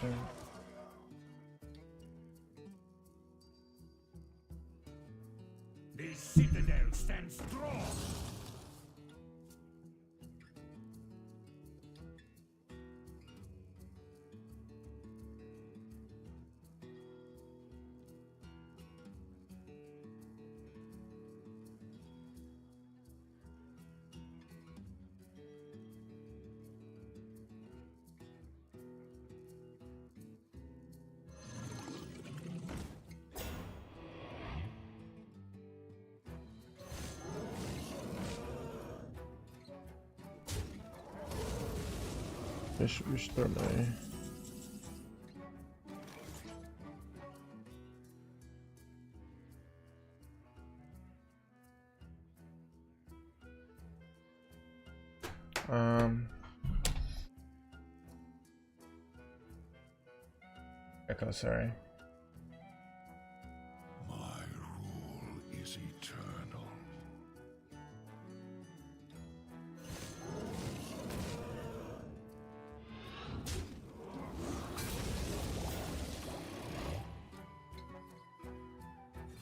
something. The citadel stands strong. Restore my. Echo, sorry. My rule is eternal.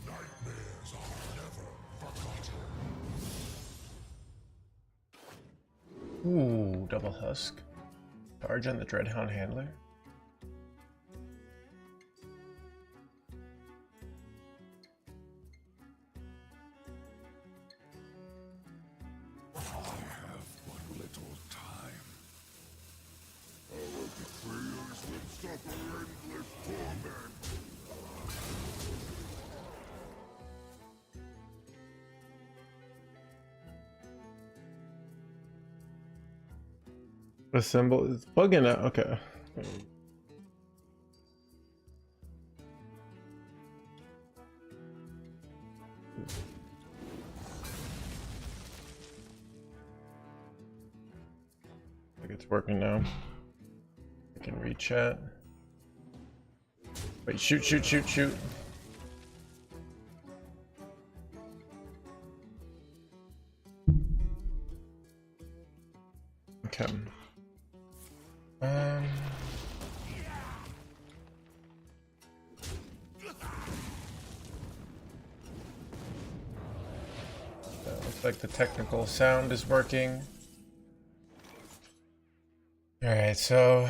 Nightmares are never forgotten. Ooh, double husk. Charge on the Dreadhound handler. I have but little time. Our betrayers will suffer endless torment. The symbol is bugging out. Okay. I think it's working now. I can read chat. Wait, shoot, shoot, shoot, shoot. Okay. Looks like the technical sound is working. All right, so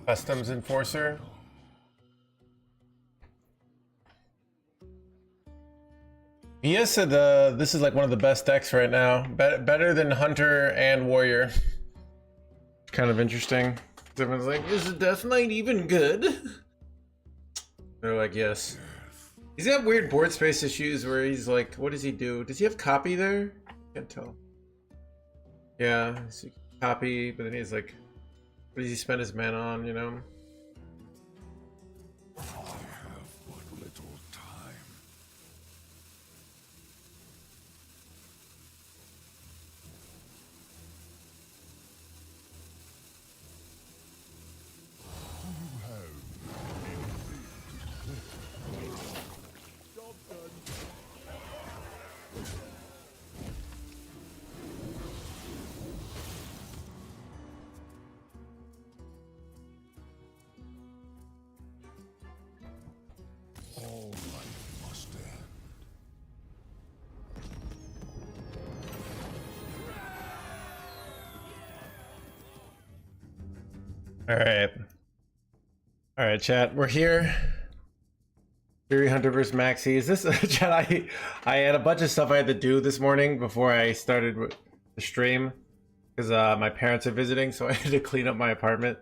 Customs Enforcer. He said this is like one of the best decks right now. Better than Hunter and Warrior. Kind of interesting. Everyone's like, is the Death Knight even good? They're like, yes. He's got weird board space issues where he's like, what does he do? Does he have copy there? Can't tell. Yeah, so copy, but then he's like, what does he spend his mana on, you know? I have but little time. All life must end. All right, chat. We're here. Fury Hunter versus Maxi. Is this chat? I had a bunch of stuff I had to do this morning before I started the stream because my parents are visiting, so I had to clean up my apartment.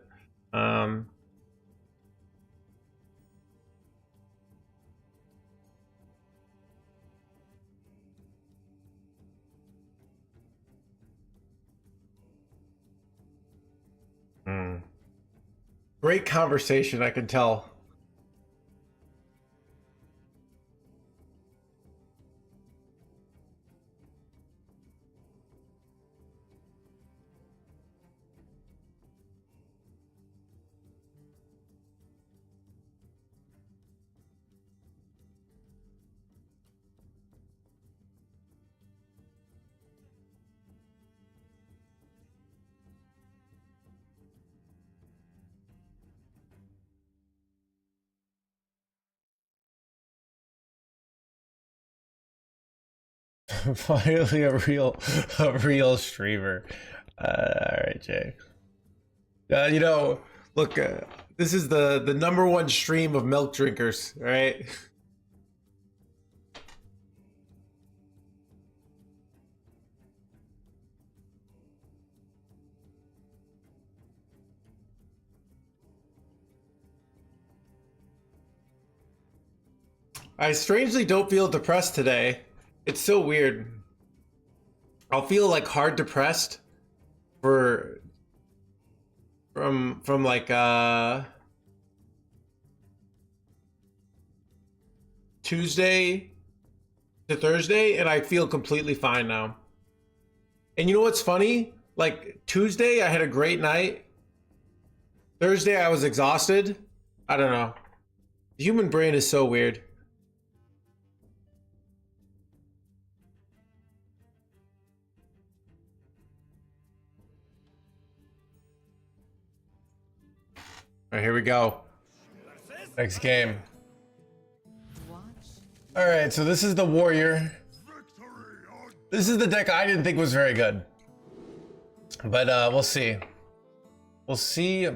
Great conversation, I can tell. Finally, a real streamer. All right, Jay. You know, look, this is the #1 stream of milk drinkers, right? I strangely don't feel depressed today. It's so weird. I'll feel like hard depressed for from like Tuesday to Thursday, and I feel completely fine now. And you know what's funny? Like Tuesday I had a great night. Thursday I was exhausted. I don't know. The human brain is so weird. All right, here we go. Next game. All right, so this is the warrior. This is the deck I didn't think was very good, but we'll see. We'll see.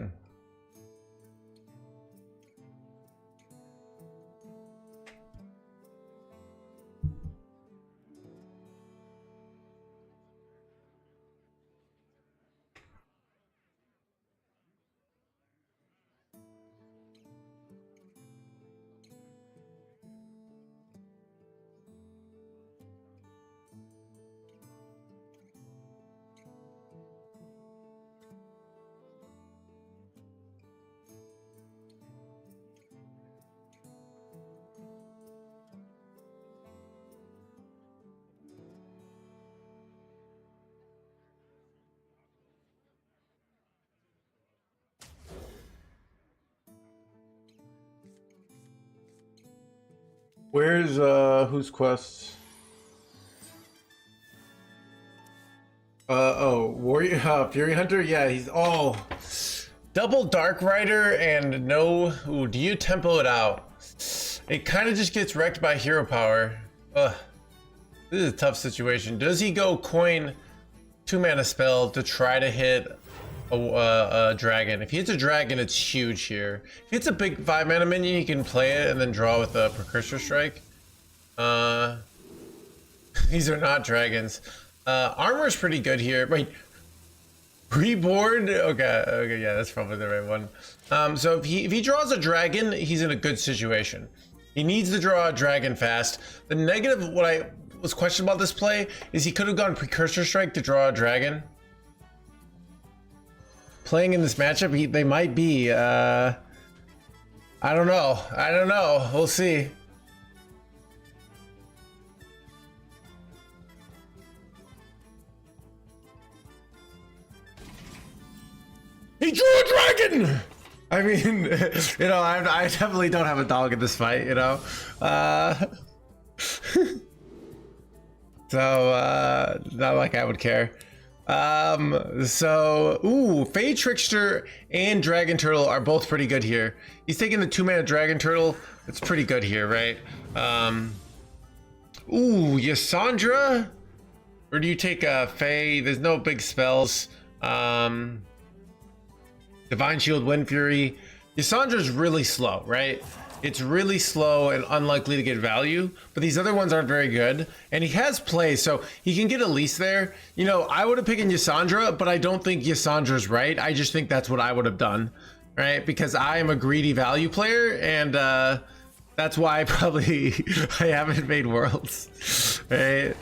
Where's whose quests? Oh, Warrior Fury Hunter? Yeah, he's all double Dark Rider and no. Ooh, do you tempo it out? It kind of just gets wrecked by hero power. Ugh. This is a tough situation. Does he go coin 2-mana spell to try to hit a dragon? If he hits a dragon, it's huge here. If it's a big 5-mana minion, he can play it and then draw with a Precursor Strike. These are not dragons. Armor is pretty good here. Wait, reboard? Okay, yeah, that's probably the right one. So if he draws a dragon, he's in a good situation. He needs to draw a dragon fast. The negative, what I was questioned about this play, is he could have gone Precursor Strike to draw a dragon. Playing in this matchup, they might be. I don't know. We'll see. He drew a dragon! I mean, you know, I definitely don't have a dog in this fight, you know? So, not like I would care. Ooh, Fey Trickster and Dragon Turtle are both pretty good here. He's taking the 2-mana Dragon Turtle. It's pretty good here, right? Ooh, Yasandra? Or do you take a Fey? There's no big spells. Divine Shield, Wind Fury. Ysandra's really slow, right? It's really slow and unlikely to get value, but these other ones aren't very good. And he has play, so he can get at least there. You know, I would have picked Yasandra, but I don't think Ysandra's right. I just think that's what I would have done, right? Because I am a greedy value player, and that's why I haven't made Worlds, right?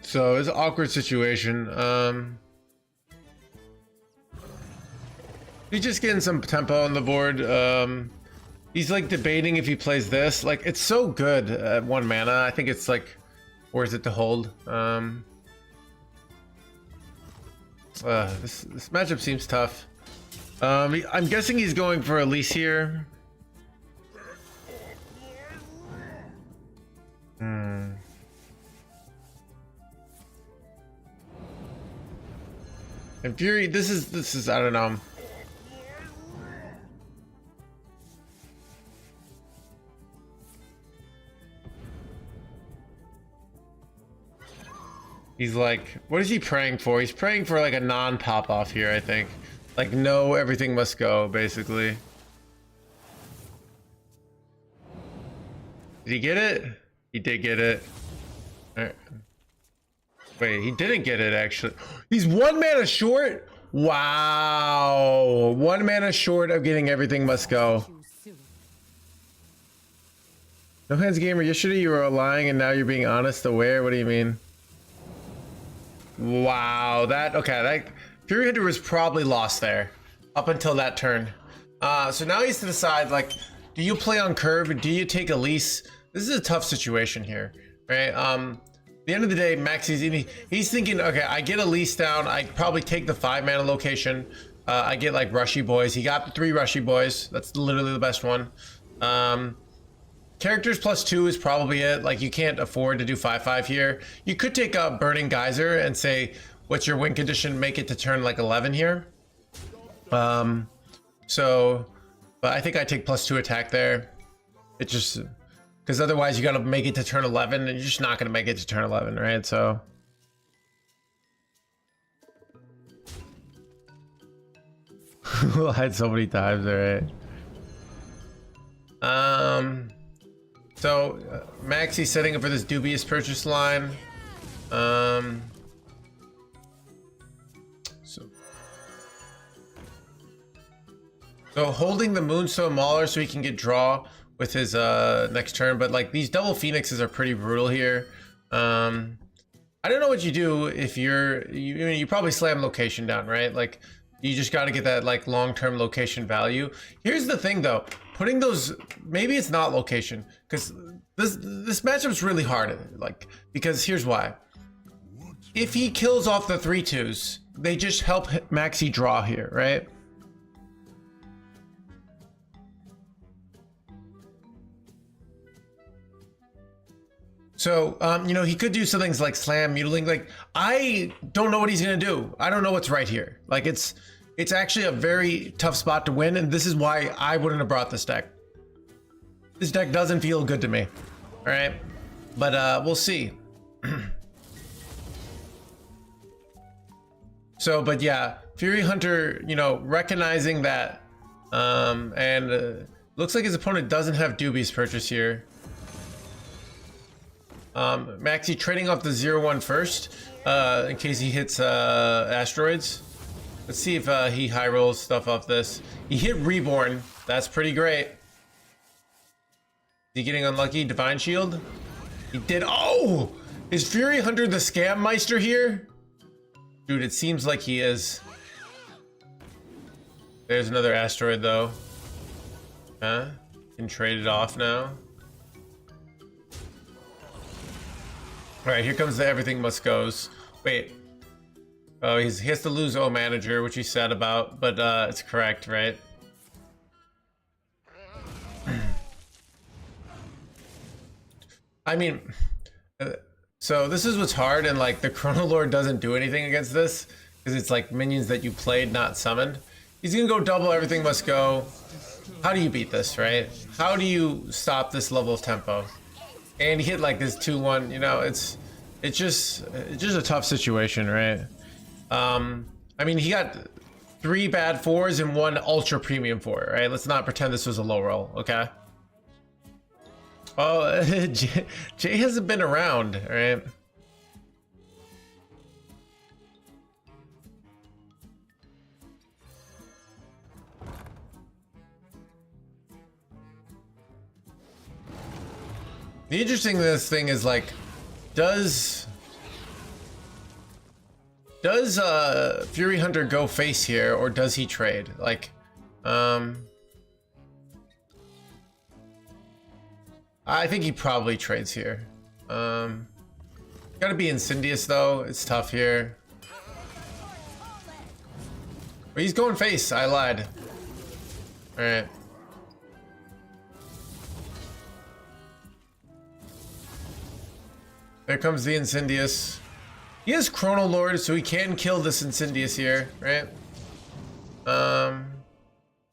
So it's an awkward situation. He's just getting some tempo on the board. He's like debating if he plays this. Like, it's so good at 1 mana. I think it's like worth it to hold. This matchup seems tough. I'm guessing he's going for Elise here. And Fury, this is I don't know. He's like, what is he praying for? He's praying for like a non-pop off here, I think. Like, no, everything must go, basically. Did he get it? He did get it. All right. Wait, he didn't get it, actually. He's 1 mana short? Wow. 1 mana short of getting everything must go. NoHandsGamer, yesterday you were lying and now you're being honest. Aware? What do you mean? Wow, that Fury Hunter was probably lost there up until that turn. So now he's to decide, like, do you play on curve? Do you take Elise? This is a tough situation here, right? At the end of the day, Max, he's thinking, okay, I get Elise down. I probably take the 5 mana location. I get like Rushy Boys. He got the 3 Rushy Boys. That's literally the best one. Characters +2 is probably it. Like, you can't afford to do 5/5 here. You could take a Burning Geyser and say, what's your win condition? Make it to turn like 11 here. But I think I take +2 attack there. It just, because otherwise you got to make it to turn 11 and you're just not going to make it to turn 11, right? So. Lied so many times, all right. So Maxie's setting up for this dubious purchase line. So holding the Moonstone Mauler so he can get draw with his next turn, but like these double Phoenixes are pretty brutal here. I don't know what you do if you probably slam location down, right? Like, you just got to get that like long-term location value. Here's the thing though, putting those, maybe it's not location, because this matchup's really hard, like, because here's why. If he kills off the 3/2s, they just help Maxie draw here, right? So, you know, he could do some things like slam, mutiling. Like, I don't know what he's gonna do. I don't know what's right here. Like, it's actually a very tough spot to win, and this is why I wouldn't have brought this deck. This deck doesn't feel good to me. All right, but we'll see. So, but yeah, Fury Hunter, you know, recognizing that, and looks like his opponent doesn't have Dubious Purchase here. Maxie trading off the 0/1 first, in case he hits asteroids. Let's see if he high rolls stuff off this. He hit Reborn. That's pretty great. Is he getting unlucky? Divine Shield? He did. Oh! Is Fury Hunter the Scam Meister here? Dude, it seems like he is. There's another asteroid though. Huh? Can trade it off now. Alright, here comes the everything must goes. Wait. Oh, he has to lose O Manager, which he's sad about, but it's correct, right? I mean, so this is what's hard, and like the Chrono Lord doesn't do anything against this, because it's like minions that you played, not summoned. He's gonna go double everything must go. How do you beat this, right? How do you stop this level of tempo? And he hit like this 2/1, you know, it's just a tough situation, right? I mean, he got 3 bad 4s and 1 ultra premium 4, right? Let's not pretend this was a low roll, okay? Oh, Jay hasn't been around, right? The interesting this thing is like, does Fury Hunter go face here, or does he trade? Like, I think he probably trades here. Gotta be Incendious though. It's tough here. But he's going face. I lied. All right. There comes the Incendious. He has Chrono Lord, so he can kill this Incendious here, right?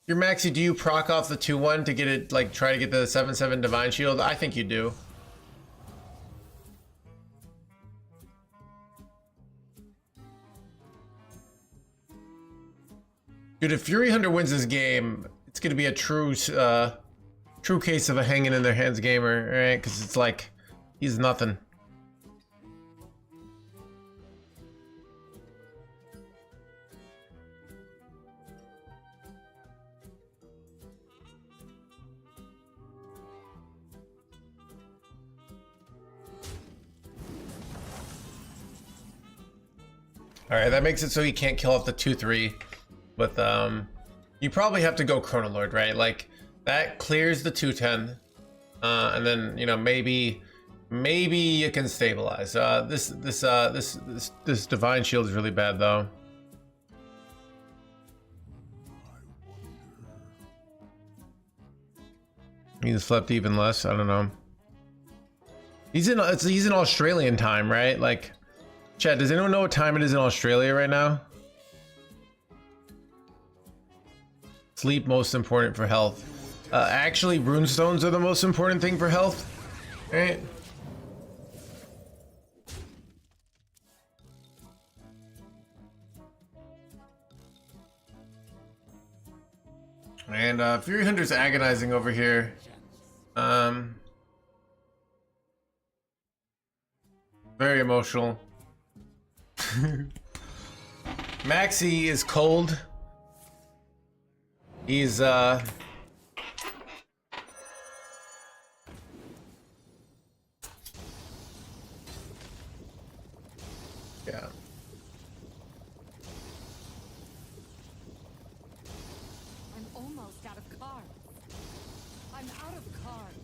Your Maxi, do you proc off the 2-1 to get it, like, try to get the 7-7 Divine Shield? I think you do. Dude, if Fury Hunter wins this game, it's gonna be a true case of a hanging in their hands gamer, right? Because it's like, he's nothing. Alright, that makes it so he can't kill off the 2-3. With you probably have to go Chrono Lord, right? Like that clears the 2-10, and then you know maybe you can stabilize. This Divine Shield is really bad though. He's slept even less. I don't know. He's in Australian time, right? Like, Chad, does anyone know what time it is in Australia right now? Sleep most important for health. Actually, runestones are the most important thing for health, right? And Fury Hunter's agonizing over here. Very emotional. Maxi is cold. He's yeah. I'm almost out of cards. I'm out of cards.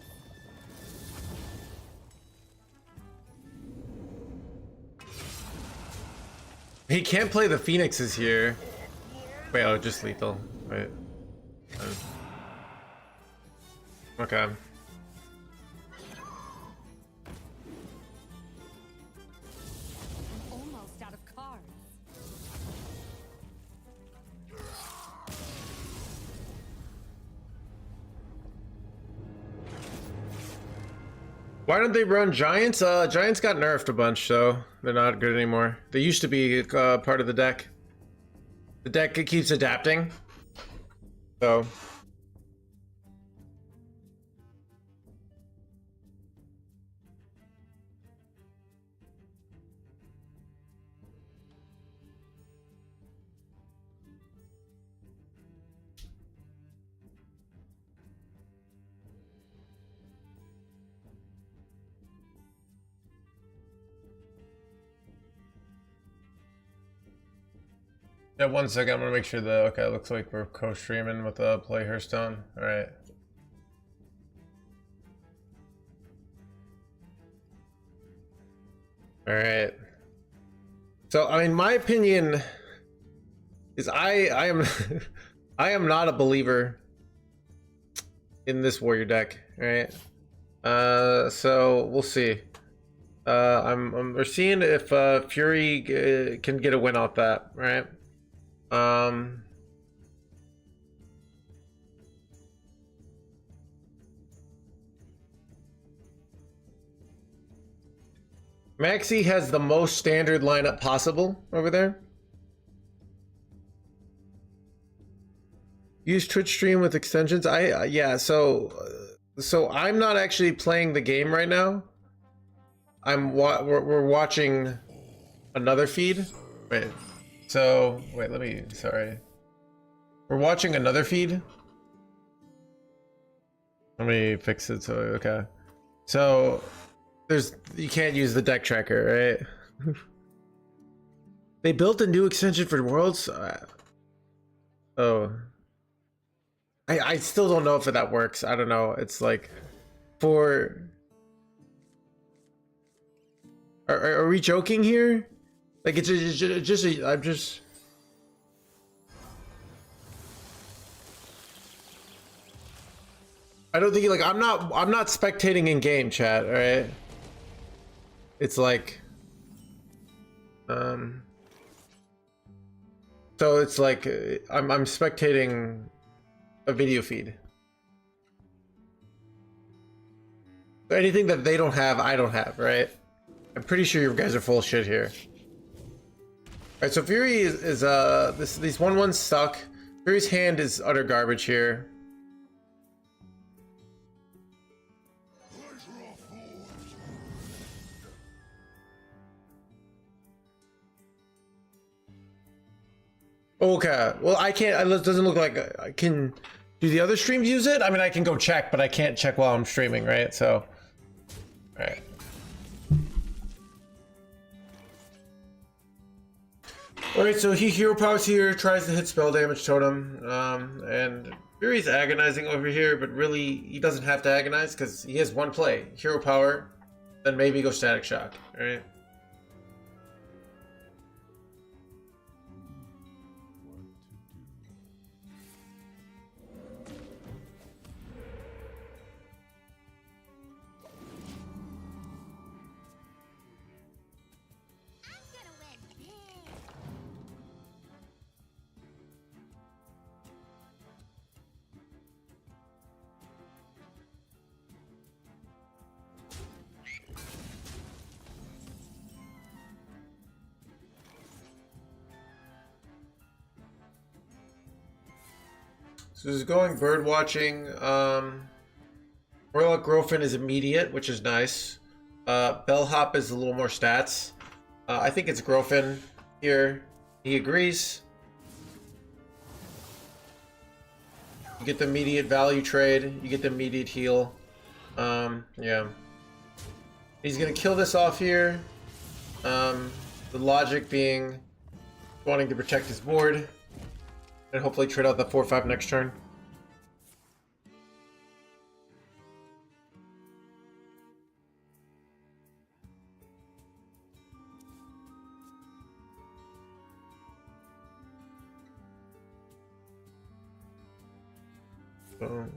He can't play the Phoenixes here. Wait, oh, just lethal. Wait. Okay. I'm almost out of cards. Why don't they run Giants? Giants got nerfed a bunch, so they're not good anymore. They used to be part of the deck. The deck keeps adapting. So. Yeah, 1 second. I'm gonna make sure the okay. Looks like we're co-streaming with play Hearthstone. All right. All right. So I mean, my opinion is I am I am not a believer in this warrior deck. All right. So we'll see. We're seeing if Fury can get a win off that. Right. Maxi has the most standard lineup possible over there. Use Twitch stream with extensions. Yeah, so I'm not actually playing the game right now. We're watching another feed. Wait. So, wait, sorry. We're watching another feed. Let me fix it, so, okay. So, you can't use the deck tracker, right? They built a new extension for Worlds? Oh. I still don't know if that works. I don't know. It's like, Are we joking here? Like I'm just. I don't think I'm not spectating in game chat, all right? It's like So it's like I'm spectating a video feed. Anything that they don't have, I don't have, right? I'm pretty sure you guys are full of shit here. Alright, so Fury is these 1/1s suck. Fury's hand is utter garbage here. Okay, well I can't, it doesn't look like I can. Do the other streams use it? I mean, I can go check, but I can't check while I'm streaming, right? So, alright. Alright, so he hero powers here, tries to hit spell damage totem, and Fury's agonizing over here, but really he doesn't have to agonize because he has one play. Hero power, then maybe go static shock, alright? So this is going bird watching. Warlock Grofin is immediate, which is nice. Bellhop is a little more stats. I think it's Grofin here. He agrees. You get the immediate value trade. You get the immediate heal. Yeah. He's gonna kill this off here. The logic being wanting to protect his board. And hopefully trade out the 4/5 next turn. Boom.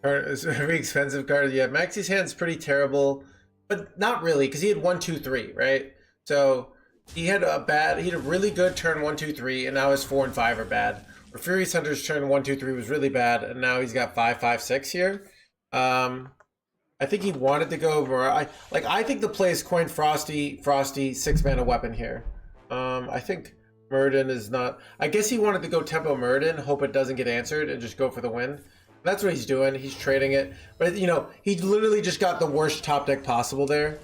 It's a very expensive card. Yeah, Maxi's hand's pretty terrible, but not really, because he had 1, 2, 3, right? So he had a really good turn 1, 2, 3, and now his 4 and 5 are bad. Or Furious Hunter's turn 1, 2, 3 was really bad, and now he's got 5, 5, 6 here. I think he wanted to go over. I think the play is coin Frosty 6-mana weapon here. I think Murden is not. I guess he wanted to go tempo Murden, hope it doesn't get answered, and just go for the win. That's what he's doing. He's trading it, but you know, he literally just got the worst top deck possible there,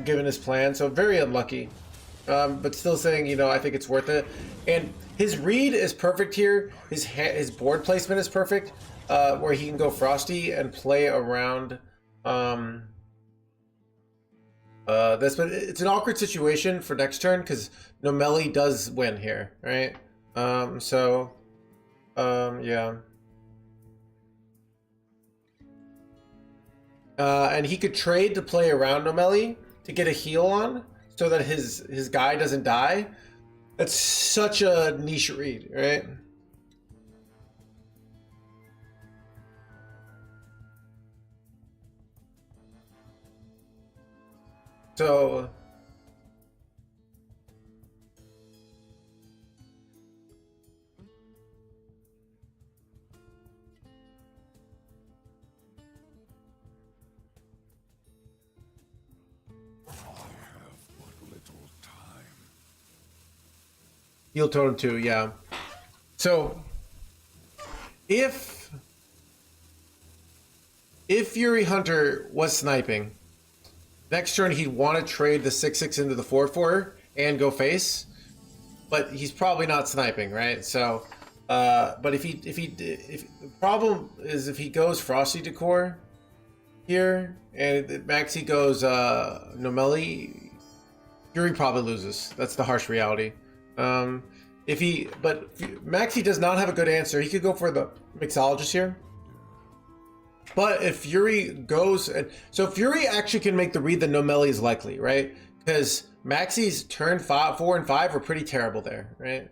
given his plan. So very unlucky, but still saying, you know, I think it's worth it. And his read is perfect here. His board placement is perfect, where he can go Frosty and play around this. But it's an awkward situation for next turn because Nomeli does win here, right? Yeah. And he could trade to play around Nomeli to get a heal on so that his guy doesn't die. That's such a niche read, right? So heal totem too, yeah. So if Fury Hunter was sniping, next turn he'd want to trade the 6/6 into the 4/4 and go face, but he's probably not sniping, right? So, but if the problem is if he goes Frosty Decor here and Maxi goes Nomeli, Fury probably loses. That's the harsh reality. But Maxi does not have a good answer. He could go for the Mixologist here. But if Fury goes, so Fury actually can make the read that Nomeli is likely, right? because Maxi's turn 4 and 5 were pretty terrible there, right?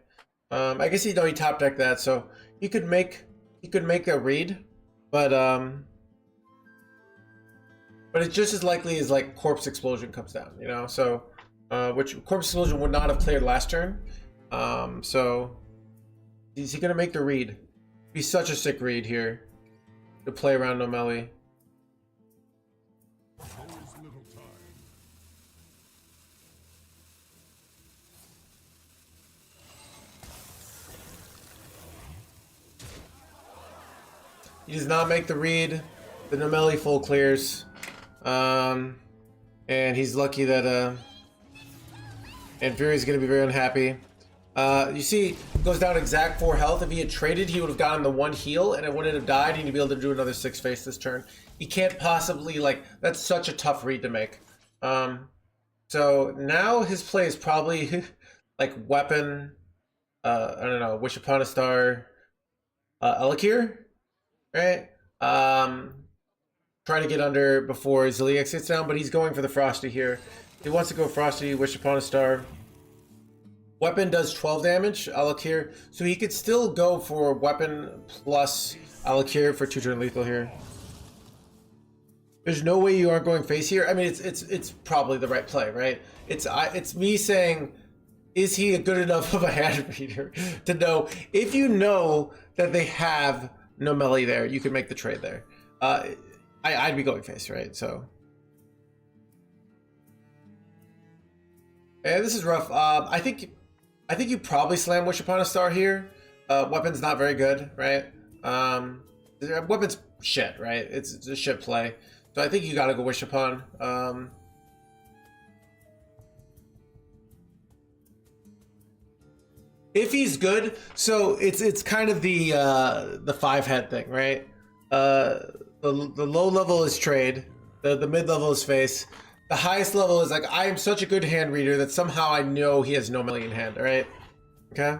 I guess he top decked that, so he could make a read, but it's just as likely as like Corpse Explosion comes down, you know. So which Corpse Explosion would not have cleared last turn. So is he gonna make the read? Be such a sick read here to play around Nomeli. He does not make the read. The Nomeli full clears. And he's lucky that and Fury's gonna be very unhappy. You see, goes down exact 4 health. If he had traded, he would have gotten the 1 heal and it wouldn't have died. He'd be able to do another 6 face this turn. He can't possibly, like, that's such a tough read to make. So now his play is probably like Weapon, I don't know, Wish Upon a Star, Elakir, right? Trying to get under before Ziliax gets down, but he's going for the Frosty here. He wants to go Frosty, Wish Upon a Star. Weapon does 12 damage, Alakir, so he could still go for Weapon plus Alakir for 2-turn lethal here. There's no way you aren't going face here. I mean, it's probably the right play, right? It's me saying, is he a good enough of a hand reader to know if you know that they have Nomeli there, you can make the trade there. I'd be going face, right? So. And this is rough. I think you probably slam Wish Upon a Star here. Weapon's not very good, right? Weapon's shit, right? It's a shit play. So I think you gotta go Wish Upon. If he's good, so it's kind of the 5-head thing, right? The low level is trade, the mid level is face. The highest level is like, I am such a good hand reader that somehow I know he has Nomeli in hand, right? Okay.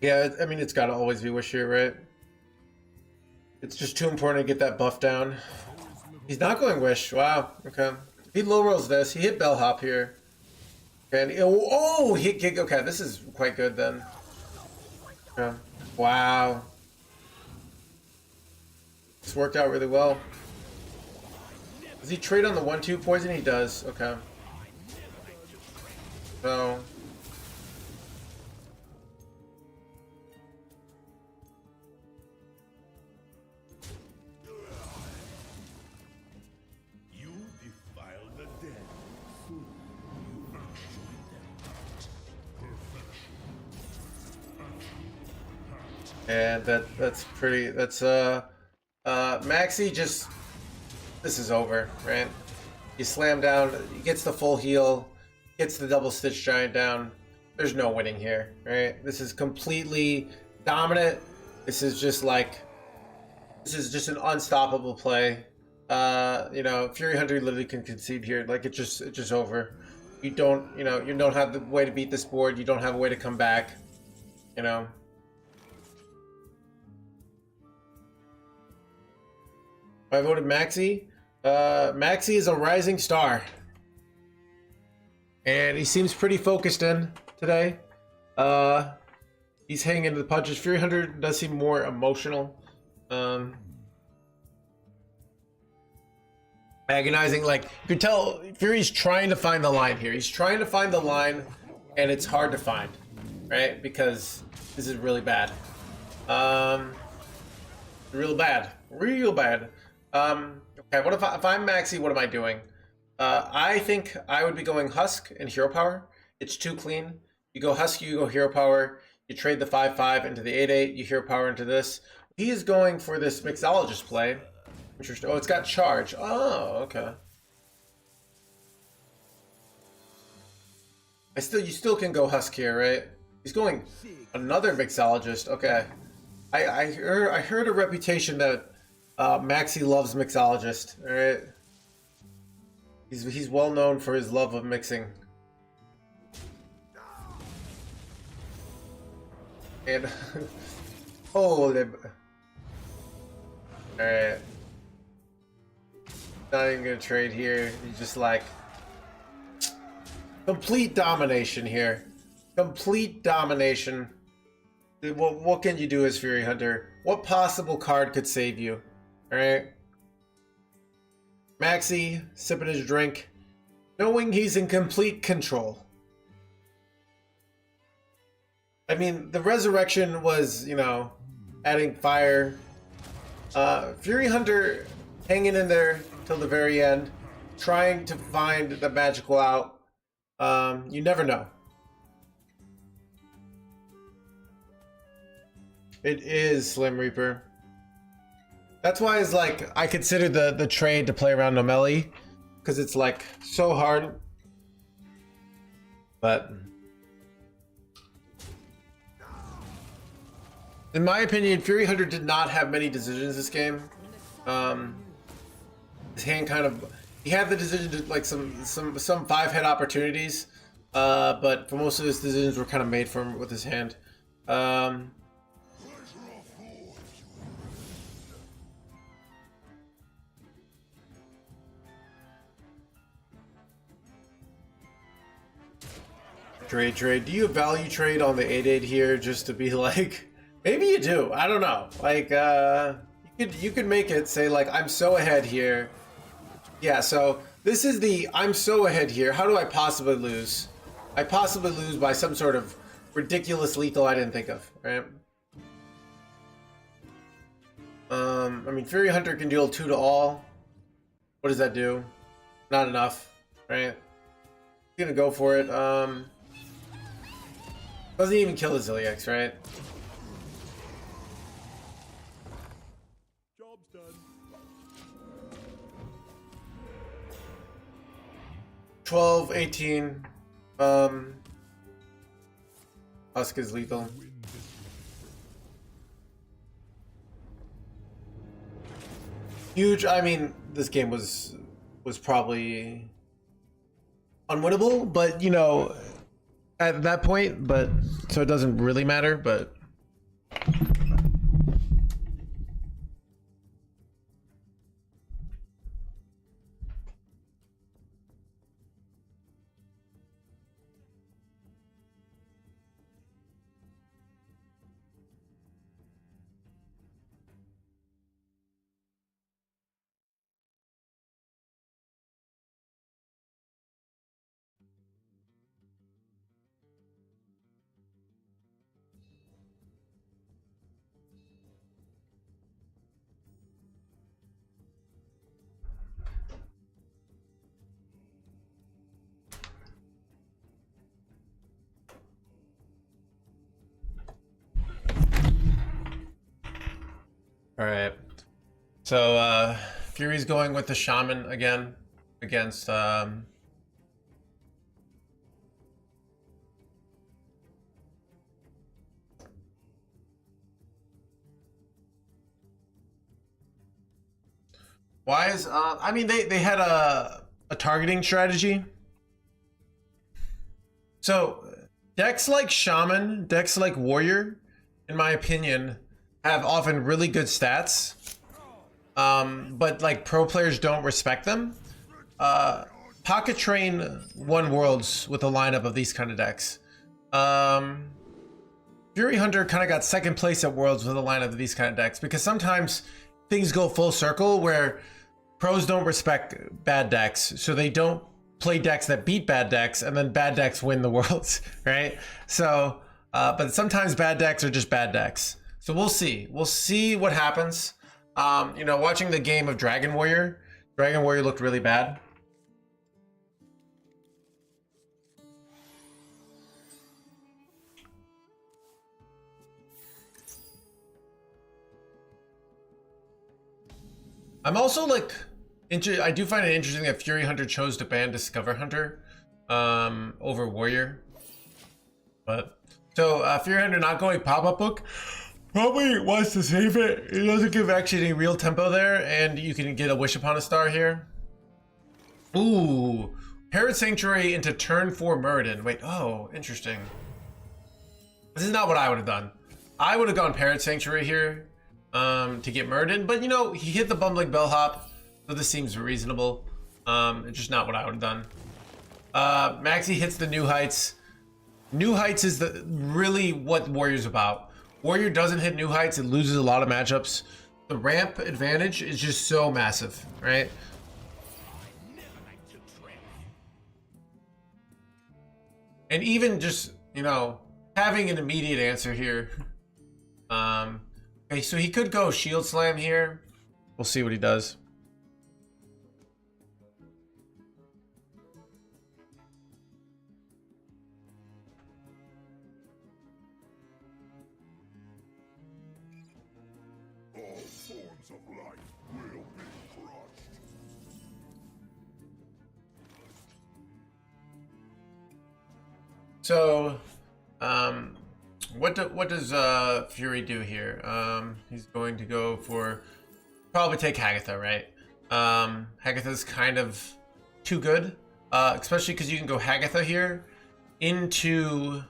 Yeah, I mean, it's gotta always be Wish here, right? It's just too important to get that buff down. He's not going Wish, wow, okay. If he low rolls this, he hit Bellhop here. And oh, hit kick, okay, this is quite good then. Okay. Wow. This worked out really well. Does he trade on the 1-2 poison? He does. Okay. So. You defile the dead. You enjoy And that's pretty. That's Maxi just. This is over, right? You slam down, he gets the full heal, gets the double stitch giant down. There's no winning here, right? This is completely dominant. This is just like, this is just an unstoppable play. You know, Fury Hunter literally can concede here. Like it's just over. You don't have the way to beat this board. You don't have a way to come back. You know. I voted Maxi. Maxi is a rising star. And he seems pretty focused in today. He's hanging into the punches. Fury Hunter does seem more emotional. Agonizing, like, you can tell Fury's trying to find the line here. He's trying to find the line, and it's hard to find, right? Because this is really bad. Real bad. Real bad. Okay, what if I'm Maxi, what am I doing? I think I would be going Husk and Hero Power. It's too clean. You go Husk, you go Hero Power. You trade the 5-5 into the 8-8. You Hero Power into this. He is going for this Mixologist play. Interesting. Oh, it's got charge. Oh, okay. You still can go Husk here, right? He's going another Mixologist. Okay. I heard a reputation that Maxi loves Mixologist, alright? He's well known for his love of mixing. And holy, alright. Not even gonna trade here. He's just like complete domination here. Complete domination. What can you do as Fury Hunter? What possible card could save you? Alright. Maxi sipping his drink, knowing he's in complete control. I mean, the resurrection was, you know, adding fire. Fury Hunter hanging in there till the very end, trying to find the magical out. You never know. It is Slim Reaper. That's why it's like I consider the trade to play around Nomeli, because it's like so hard. But in my opinion, Fury Hunter did not have many decisions this game. His hand kind of, he had the decision to like some 5-head opportunities, but for most of his decisions were kind of made for him with his hand. Trade. Do you value trade on the 8/8 here just to be like, maybe you do. I don't know. Like, you could make it say like, I'm so ahead here. Yeah. So this is the I'm so ahead here. How do I possibly lose? I possibly lose by some sort of ridiculous lethal I didn't think of. Right. I mean, Fury Hunter can deal 2 to all. What does that do? Not enough. Right. Gonna go for it. Doesn't even kill the Zilliax, right? Job's done. 12, 18. Husk is lethal. Huge. I mean, this game was probably unwinnable, but you know, at that point, but so it doesn't really matter, but all right. So Fury's going with the Shaman again against why is I mean they had a targeting strategy. So decks like Shaman, decks like Warrior, in my opinion, have often really good stats, but like pro players don't respect them. Pocket Train won Worlds with a lineup of these kind of decks. Fury Hunter kind of got second place at Worlds with a lineup of these kind of decks, because sometimes things go full circle where pros don't respect bad decks, so they don't play decks that beat bad decks, and then bad decks win the Worlds, right? So, but sometimes bad decks are just bad decks. So we'll see. We'll see what happens. You know, watching the game of Dragon Warrior looked really bad. I'm also like, I do find it interesting that Fury Hunter chose to ban Discover Hunter over Warrior. But so Fury Hunter not going pop-up book. Probably wants to save it. It doesn't give actually any real tempo there, and you can get a Wish Upon a Star here. Ooh, Parrot Sanctuary into turn 4 Muradin. Wait, oh, interesting. This is not what I would have done. I would have gone Parrot Sanctuary here to get Muradin, but you know, he hit the Bumbling Bellhop. So this seems reasonable. It's just not what I would have done. Maxi hits the new heights. New heights is really what Warrior's about. Warrior doesn't hit new heights, it loses a lot of matchups. The ramp advantage is just so massive, right? And even just, you know, having an immediate answer here. Okay, so he could go shield slam here. We'll see what he does. All forms of life will be crushed. So, what does Fury do here? He's going to go for probably take Hagatha, right? Hagatha's kind of too good, especially because you can go Hagatha here into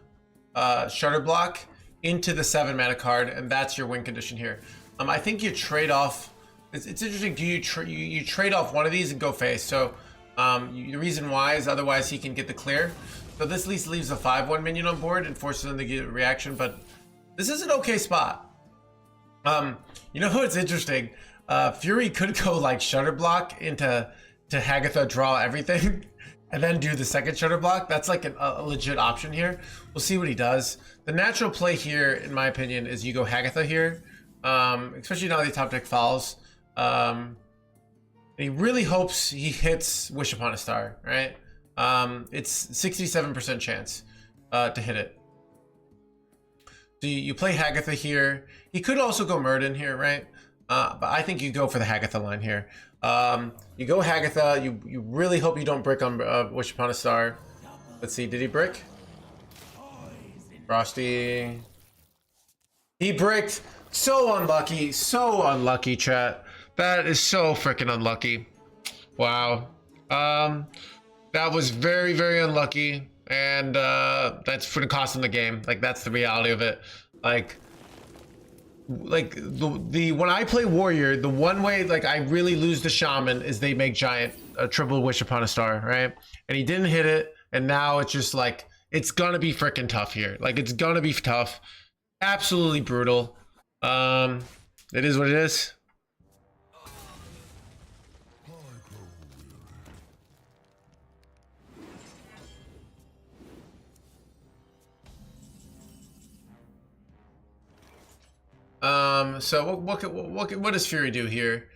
Shutter Block into the 7 mana card, and that's your win condition here. I think you trade off. It's interesting. Do you trade off one of these and go face? So the reason why is otherwise he can get the clear. So this at least leaves a 5/1 minion on board and forces him to get a reaction. But this is an okay spot. You know what's interesting? Fury could go like Shutter Block into Hagatha, draw everything, and then do the second Shutter Block. That's like a legit option here. We'll see what he does. The natural play here, in my opinion, is you go Hagatha here. Especially now the top deck falls. And he really hopes he hits Wish Upon a Star, right? It's 67% chance to hit it. So you play Hagatha here. He could also go Murden here, right? But I think you go for the Hagatha line here. You go Hagatha. You really hope you don't brick on Wish Upon a Star. Let's see, did he brick? Frosty. He bricked. So unlucky, chat. That is so freaking unlucky. Wow. That was very, very unlucky, and that's gonna cost him the game. Like, that's the reality of it. Like the when I play Warrior, the one way like I really lose the Shaman is they make Giant a triple Wish Upon a Star, right? And he didn't hit it, and now it's just like it's gonna be freaking tough here. Like, it's gonna be tough. Absolutely brutal. It is what it is. So what does Fury do here?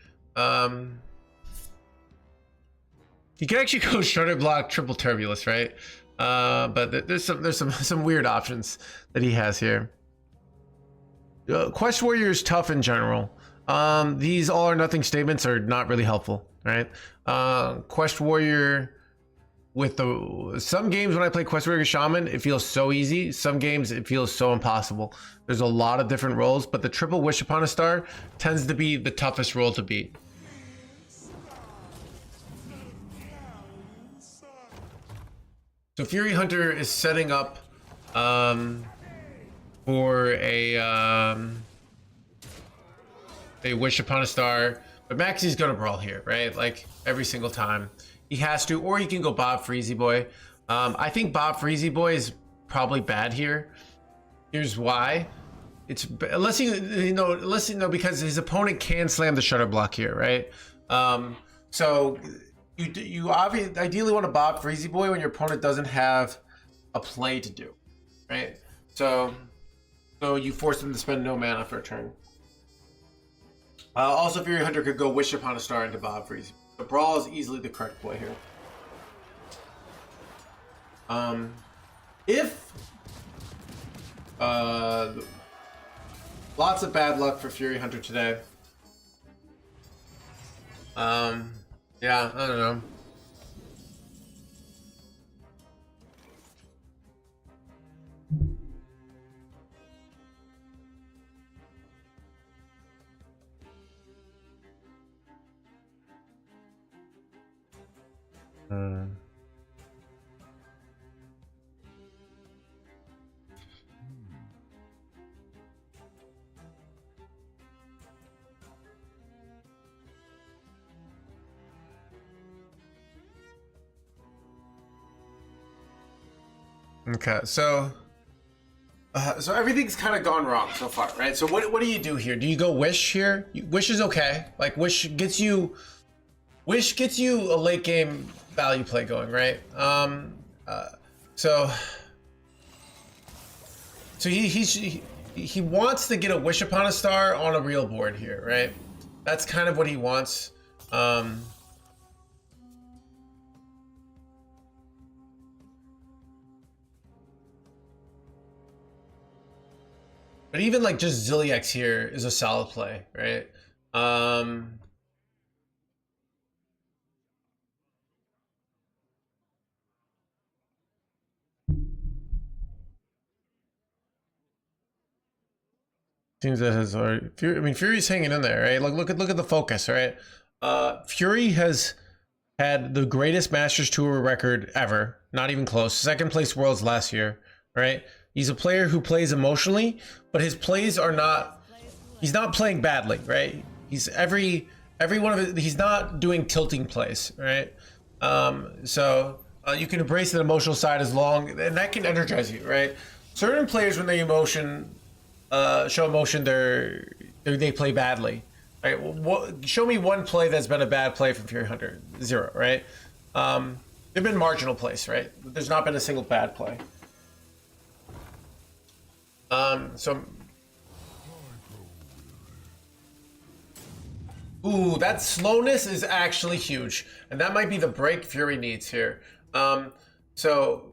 He can actually go Shutter Block, triple Turbulence, right? But there's some weird options that he has here. Quest Warrior is tough in general. These all or nothing statements are not really helpful, right? Quest Warrior with some games when I play Quest Warrior Shaman, it feels so easy. Some games it feels so impossible. There's a lot of different roles, but the triple Wish Upon a Star tends to be the toughest role to beat. So Fury Hunter is setting up for a Wish Upon a Star, but Maxi's gonna brawl here, right? Like every single time he has to, or he can go Bob Freezy Boy. I think Bob Freezy Boy is probably bad here. Here's why. It's unless because his opponent can slam the Shutter Block here, right? So you obviously ideally want to Bob Freezy Boy when your opponent doesn't have a play to do, right? So you force them to spend no mana for a turn. Also, Fury Hunter could go Wish Upon a Star into Bob Freezy. The Brawl is easily the correct play here. Lots of bad luck for Fury Hunter today. Yeah, I don't know. Okay, so everything's kind of gone wrong so far, right? So what do you do here? Do you go Wish here? Wish is okay. Like Wish gets you a late game value play going, right? So he wants to get a Wish Upon a Star on a real board here, right? That's kind of what he wants. But even like just Zilliax here is a solid play, right? Seems that has already. I mean, Fury's hanging in there, right? Like look at the focus, right? Fury has had the greatest Masters Tour record ever, not even close. Second place Worlds last year, right? He's a player who plays emotionally, but his plays are not. He's not playing badly, right? He's every one of it. He's not doing tilting plays, right? So you can embrace the emotional side as long, and that can energize you, right? Certain players, when they show emotion, they play badly, right? Show me one play that's been a bad play from Fury Hunter. Zero, right? There've been marginal plays, right? There's not been a single bad play. So, ooh, that slowness is actually huge, and that might be the break Fury needs here. So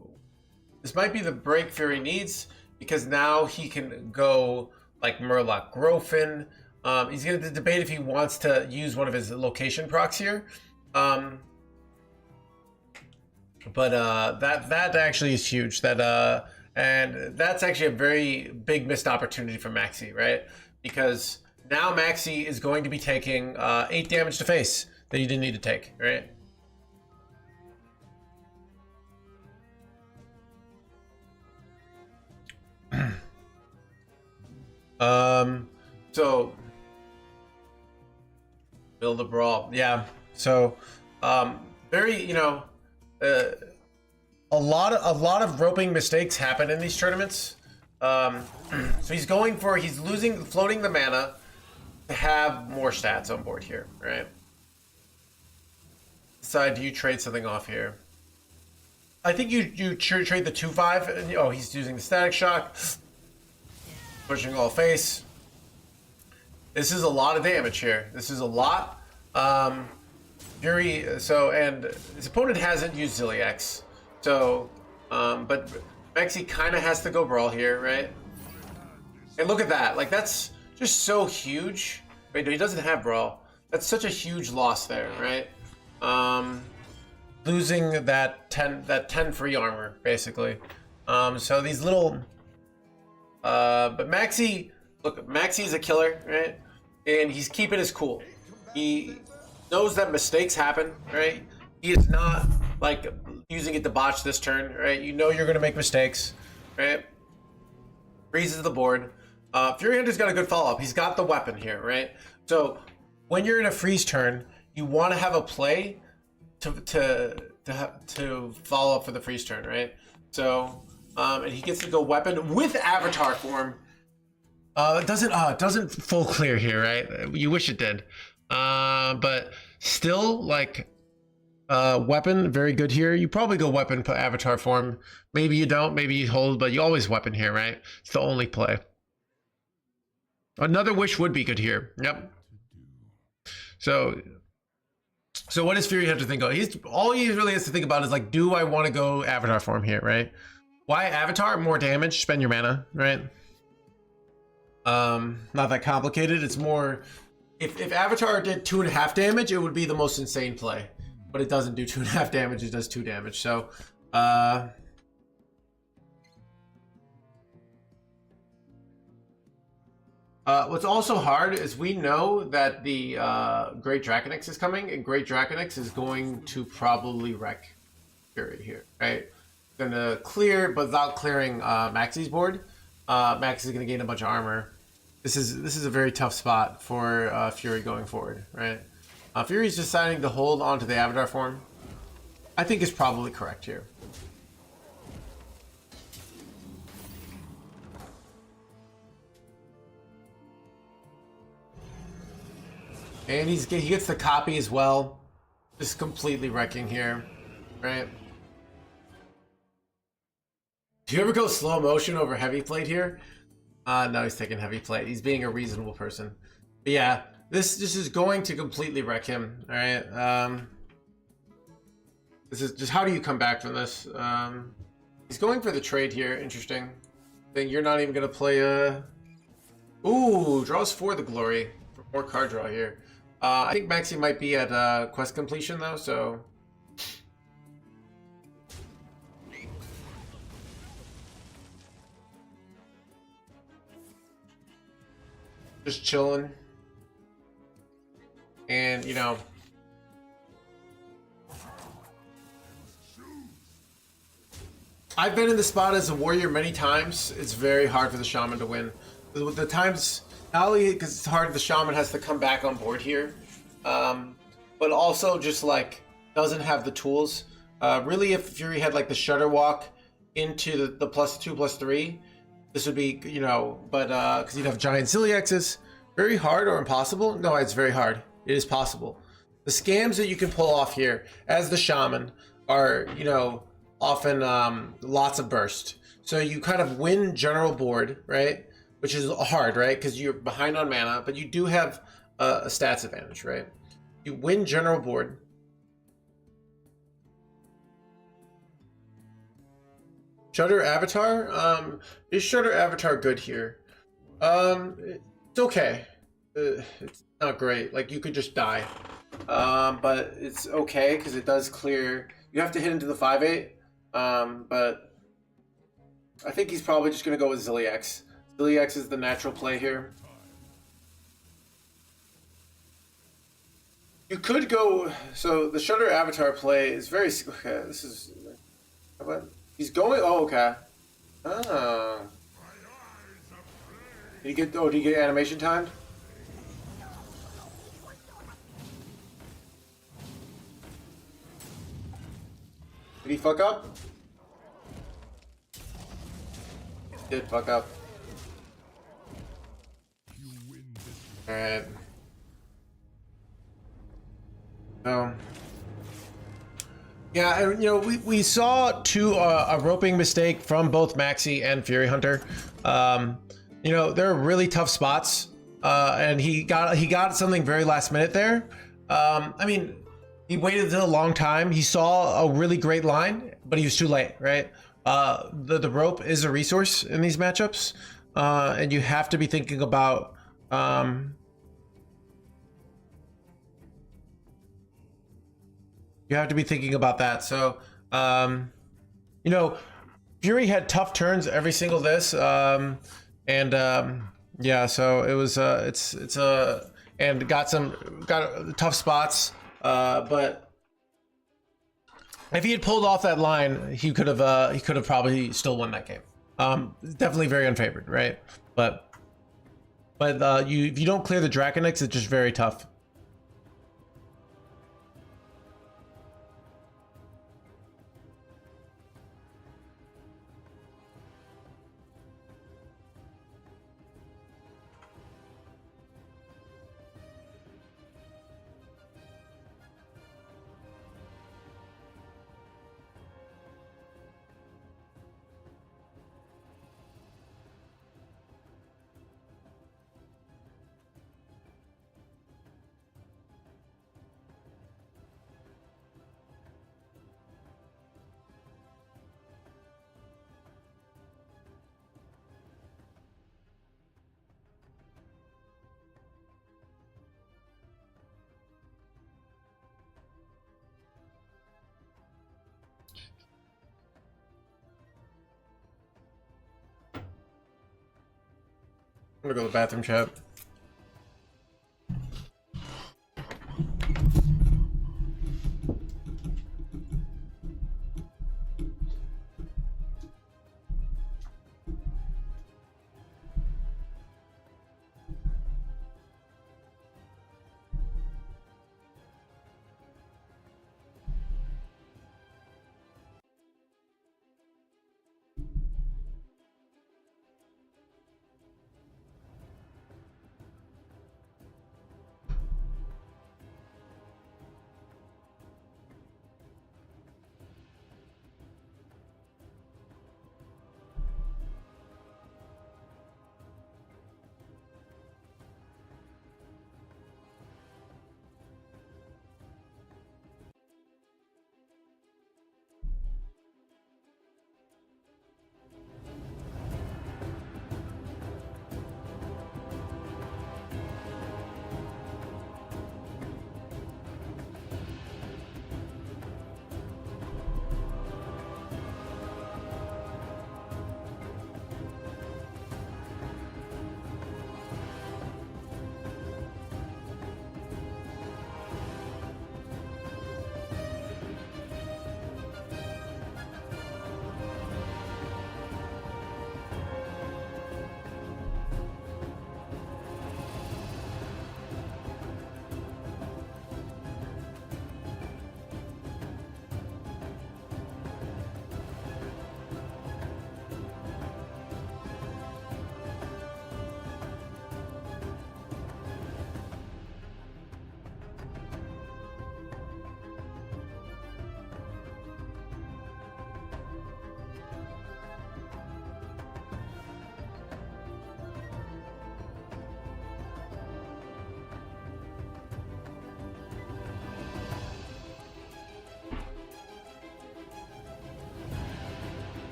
this might be the break Fury needs, because now he can go like Murloc Grofin. He's going to debate if he wants to use one of his location procs here. But that actually is huge. And that's actually a very big missed opportunity for Maxi, right? Because now Maxi is going to be taking 8 damage to face that he didn't need to take, right? So build a brawl, yeah. So very, a lot of roping mistakes happen in these tournaments. So he's floating the mana to have more stats on board here, right? Decide, do you trade something off here? I think you trade the 2/5. Oh, he's using the Static Shock, pushing all face. This is a lot of damage here. This is a lot. Fury. And his opponent hasn't used Zilliax. So, but Maxi kind of has to go Brawl here, right? And look at that. Like, that's just so huge. Wait, no, he doesn't have Brawl. That's such a huge loss there, right? Losing that 10 free armor, basically. So these little... but Maxi... Look, Maxi's a killer, right? And he's keeping his cool. He knows that mistakes happen, right? He is not, like, using it to botch this turn, right? You know you're going to make mistakes, right? Freezes the board. Fury Hunter's got a good follow-up. He's got the weapon here, right? So when you're in a freeze turn, you want to have a play to follow up for the freeze turn, right? So, and he gets to go weapon with avatar form. It doesn't full clear here, right? You wish it did. But still, like, weapon, very good here. You probably go weapon, put avatar form. Maybe you don't, maybe you hold, but you always weapon here, right? It's the only play. Another wish would be good here. Yep. So what does Fury have to think of? All he really has to think about is, like, do I want to go avatar form here, right? Why avatar? More damage, spend your mana, right? Not that complicated. It's more, if avatar did 2.5 damage, it would be the most insane play. But it doesn't do 2.5 damage, it does 2 damage. So, what's also hard is we know that the Great Draconix is coming, and Great Draconix is going to probably wreck Fury here, right? Gonna clear, but without clearing Maxi's board. Max is gonna gain a bunch of armor. This is a very tough spot for Fury going forward, right? Fury's deciding to hold on to the avatar form. I think is probably correct here. And he gets the copy as well. Just completely wrecking here, right? Do you ever go slow motion over heavy plate here? No, he's taking heavy plate. He's being a reasonable person. But yeah, this is going to completely wreck him. All right. This is just, how do you come back from this? He's going for the trade here. Interesting. Then you're not even gonna play Ooh, draws for the glory. For more card draw here. I think Maxi might be at quest completion though, so. Just chilling. And, you know. I've been in the spot as a warrior many times. It's very hard for the shaman to win. The times, not only because it's hard, the shaman has to come back on board here, but also just like doesn't have the tools. Really, if Fury had like the shutter walk into the +2/+3, this would be, you know, but because you'd have giant Ziliaxes. Very hard or impossible? No, it's very hard. It is possible. The scams that you can pull off here as the shaman are, you know, often lots of burst. So you kind of win general board, right? Which is hard, right? Because you're behind on mana, but you do have a stats advantage, right? You win general board. Shutter Avatar? Is Shutter Avatar good here? It's okay. It's not great. Like, you could just die. But it's okay because it does clear. You have to hit into the 5/8. But I think he's probably just going to go with Ziliax. Ziliax is the natural play here. You could go... So the Shutter Avatar play is very... Okay, this is... What? He's going... Oh, okay. Oh. Did he get... Oh, did he get animation timed? Did he fuck up? He did fuck up. Alright. So... Yeah, and you know, we saw a roping mistake from both Maxi and Fury Hunter. You know, they're really tough spots, and he got something very last minute there. I mean, he waited a long time. He saw a really great line, but he was too late, right? The rope is a resource in these matchups, and you have to be thinking about. You have to be thinking about that. So, you know, Fury had tough turns every single this, yeah. So it was and got tough spots, but if he had pulled off that line, he could have probably still won that game. Definitely very unfavored, right? But if you don't clear the Draconix, it's just very tough. I'm gonna go to the bathroom, chat.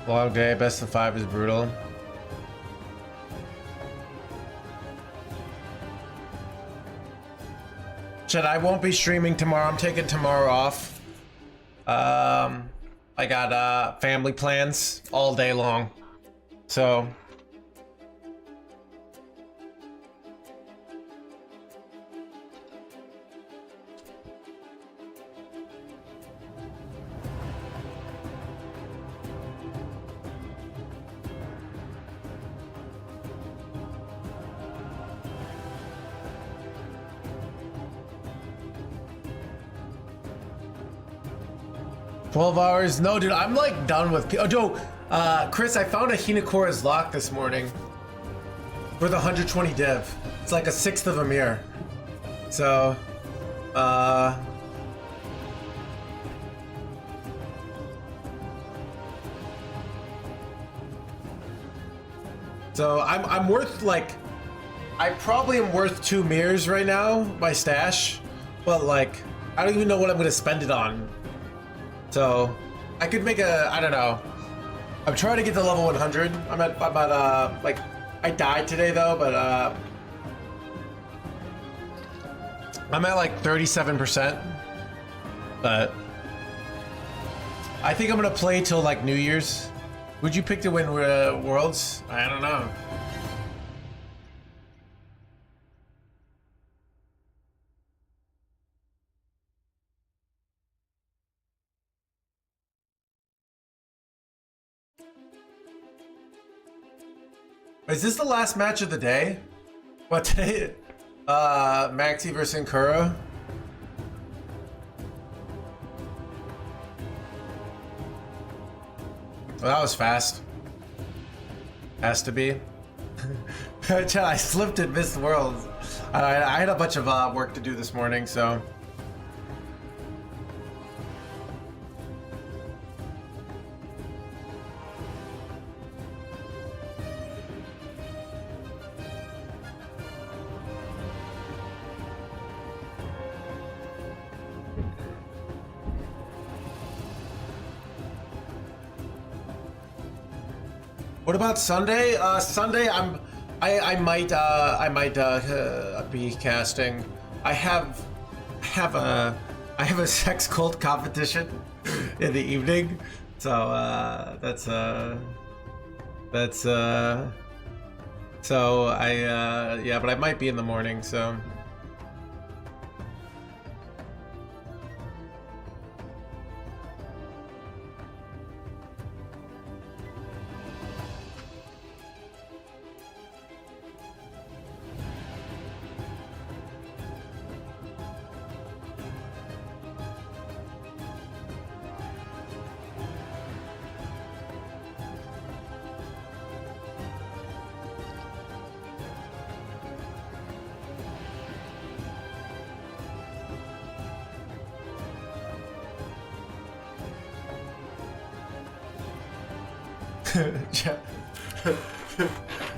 Long day, best of 5 is brutal. Shit, I won't be streaming tomorrow. I'm taking tomorrow off. I got family plans all day long. So 12 hours? No, dude, I'm like done with. Oh, no, Chris, I found a Hinakora's lock this morning for the 120 div. It's like a sixth of a mirror. So, I'm worth like, I probably am worth 2 mirrors right now, my stash, but like, I don't even know what I'm gonna spend it on. So I could make a, I don't know. I'm trying to get to level 100. I'm at like, I died today though, but I'm at like 37%. But I think I'm gonna play till like New Year's. Would you pick to win Worlds? I don't know. Is this the last match of the day? What today? Maxi versus Nkura? Well, that was fast. Has to be. I slipped and missed Worlds. I had a bunch of work to do this morning, so. What about Sunday? Sunday, I might be casting. I have a sex cult competition in the evening, so so yeah, but I might be in the morning, so.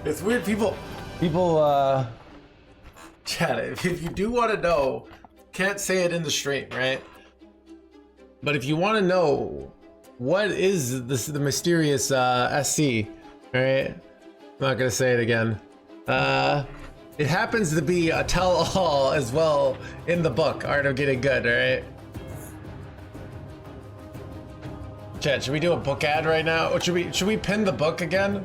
It's weird, people chat, if you do want to know, can't say it in the stream, right? But if you want to know what is the mysterious SC, right? I'm not gonna say it again. It happens to be a tell-all as well in the book, Art of Getting Good, right? Chat, should we do a book ad right now? Or should we pin the book again?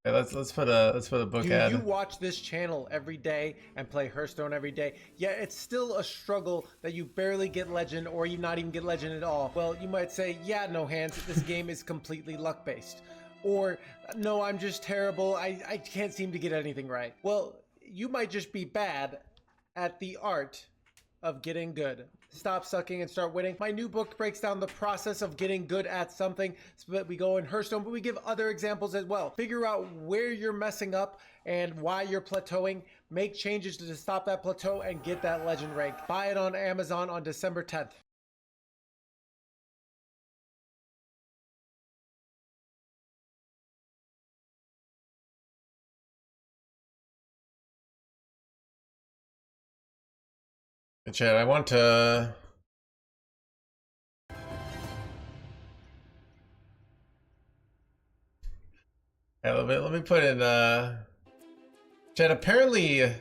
Okay, let's put a book ad. Do you watch this channel every day and play Hearthstone every day? Yeah, it's still a struggle that you barely get legend or you not even get legend at all. Well, you might say, yeah, no hands, this game is completely luck based. Or no, I'm just terrible. I can't seem to get anything right. Well, you might just be bad at the art of getting good. Stop sucking and start winning. My new book breaks down the process of getting good at something. So we go in Hearthstone, but we give other examples as well. Figure out where you're messing up and why you're plateauing. Make changes to stop that plateau and get that legend rank. Buy it on Amazon on December 10th. Hey, Chad, I want to. Yeah, let me put in. Chad, apparently,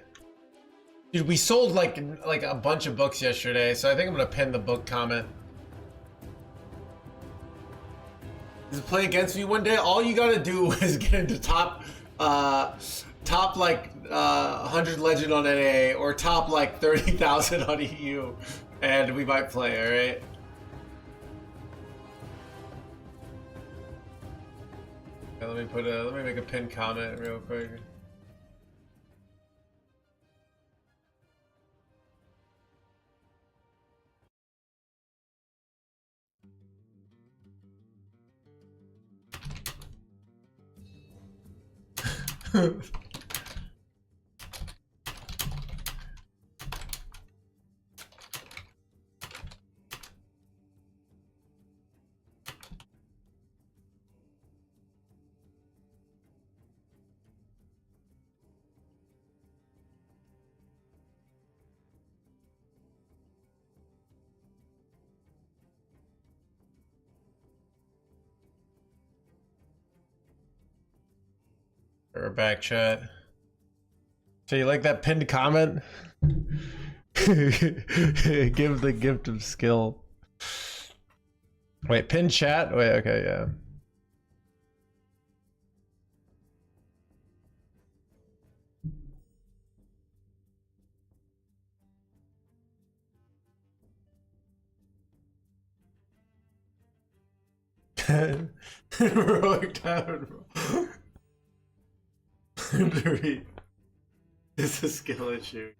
dude, we sold like a bunch of books yesterday, so I think I'm gonna pin the book comment. Does it play against me one day? All you gotta do is get into top like 100 legend on NA or top like 30,000 on EU, and we might play. All right. Yeah, let me make a pinned comment real quick. Or back chat. So you like that pinned comment? Give the gift of skill. Wait, pinned chat? Wait, okay, yeah. Heroic down. It's a skill issue.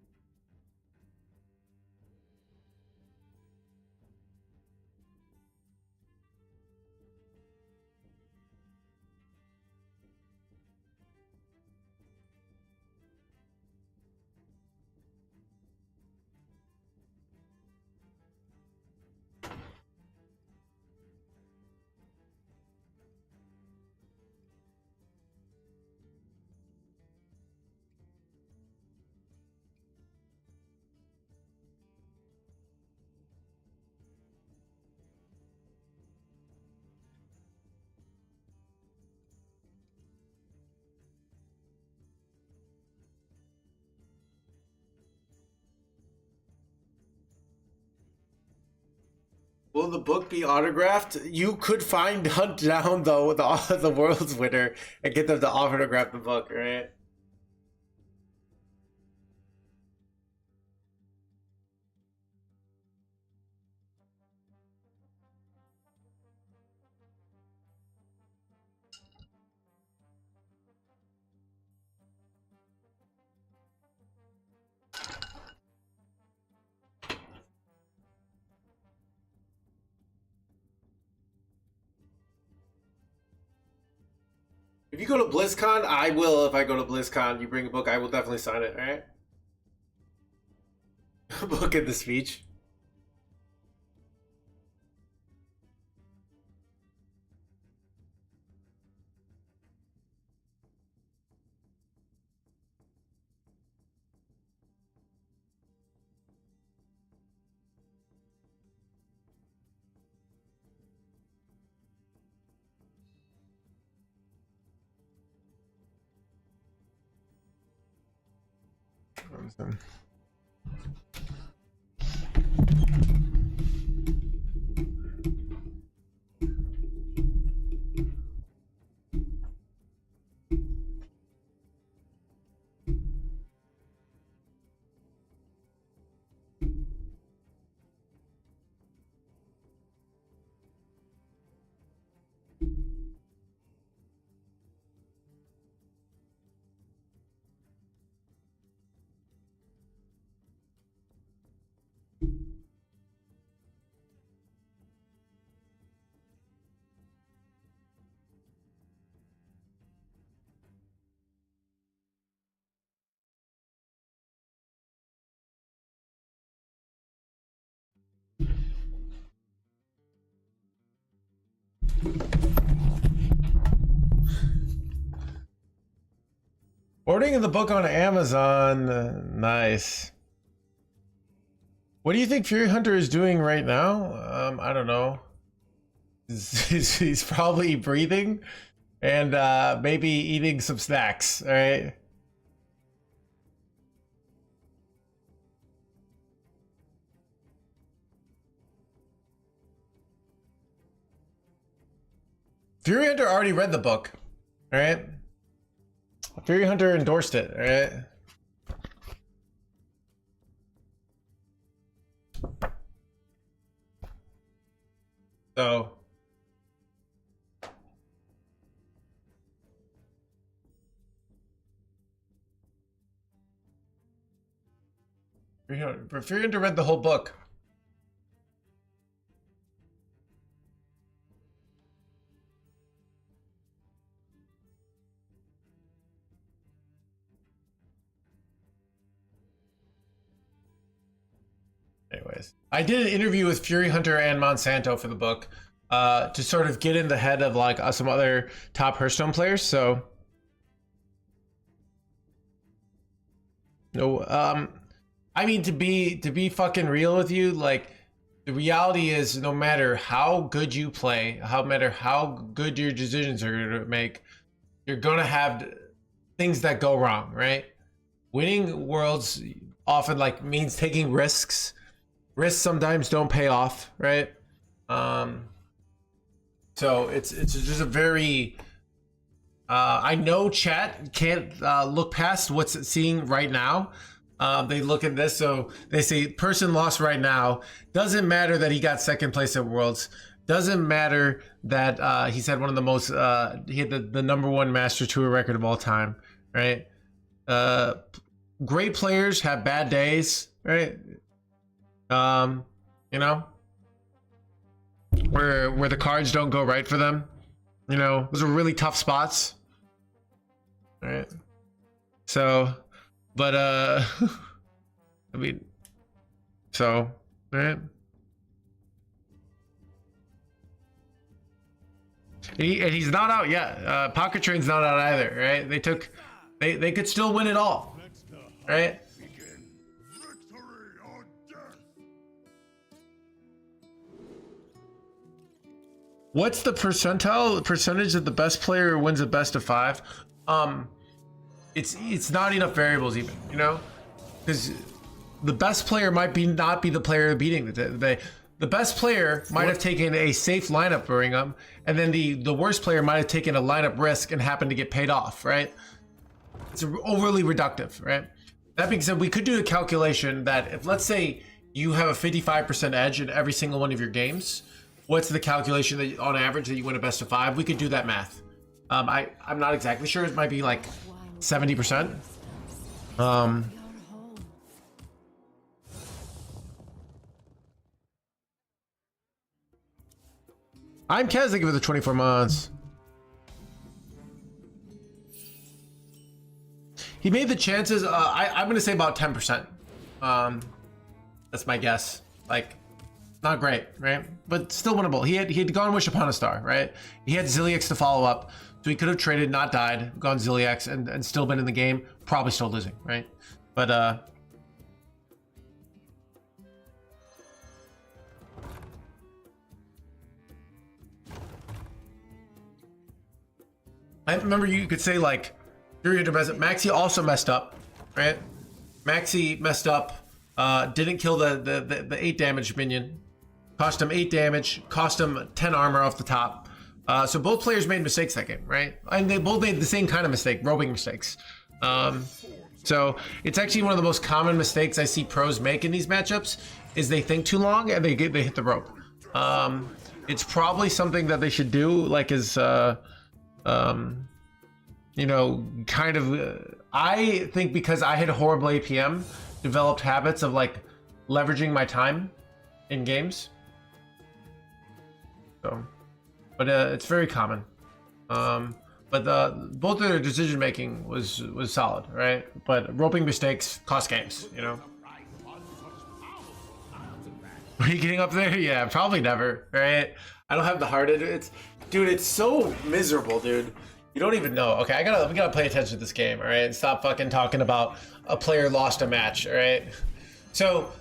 Will the book be autographed? You could hunt down the world's winner and get them to autograph the book, right? If you go to BlizzCon, I will. If I go to BlizzCon, you bring a book, I will definitely sign it, alright? Book in the speech. Awesome. Ordering the book on Amazon, nice. What do you think Fury Hunter is doing right now? I don't know. He's probably breathing and maybe eating some snacks, all right? Fury Hunter already read the book, all right? Fury Hunter endorsed it, all right? So Fury Hunter read the whole book. Anyways, I did an interview with Fury Hunter and Monsanto for the book to sort of get in the head of like some other top Hearthstone players. So, no, I mean to be fucking real with you, like the reality is, no matter how good you play, no matter how good your decisions are gonna make, you're gonna have things that go wrong, right? Winning worlds often like means taking risks. Risks sometimes don't pay off, right? So it's just a very I know chat can't look past what's seeing right now. They look at this, so they say person lost right now. Doesn't matter that he got second place at Worlds. Doesn't matter that he's had one of the most he had the #1 Master Tour record of all time, right? Great players have bad days, right? You know, where the cards don't go right for them. You know, those are really tough spots, right? So, but I mean, so, right? And he's not out yet. Pocket Train's not out either, right? They could still win it all, right? What's the percentage that the best player wins a best of 5? It's not enough variables even, you know, because the best player might not be the player beating the best player might have taken a safe lineup bring up, and then the worst player might have taken a lineup risk and happened to get paid off, right? It's overly reductive, right? That being said, we could do a calculation that if, let's say, you have a 55% edge in every single one of your games, what's the calculation that on average that you win a best of 5? We could do that math. I'm not exactly sure. It might be like 70%. I'm Kaz, thank you for the 24 months. He made the chances, I'm going to say about 10%. That's my guess. Like, not great, right? But still winnable. He had gone Wish Upon a Star, right? He had Zilliax to follow up, so he could have traded, not died, gone Zilliax, and still been in the game, probably still losing, right? But I remember you could say like Maxi also messed up, right? Maxi messed up, didn't kill the 8 damage minion. Cost him 8 damage, cost him 10 armor off the top. So both players made mistakes that game, right? And they both made the same kind of mistake, roping mistakes. So it's actually one of the most common mistakes I see pros make in these matchups is they think too long and they hit the rope. It's probably something that they should do, like is you know, kind of. I think because I had horrible APM, developed habits of like leveraging my time in games. So, but it's very common. But both of their decision making was solid, right? But roping mistakes cost games, you know. Are you getting up there? Yeah, probably never, right? I don't have the heart. Dude, it's so miserable, dude. You don't even know. Okay, we gotta pay attention to this game, all right? And stop fucking talking about a player lost a match, all right? So,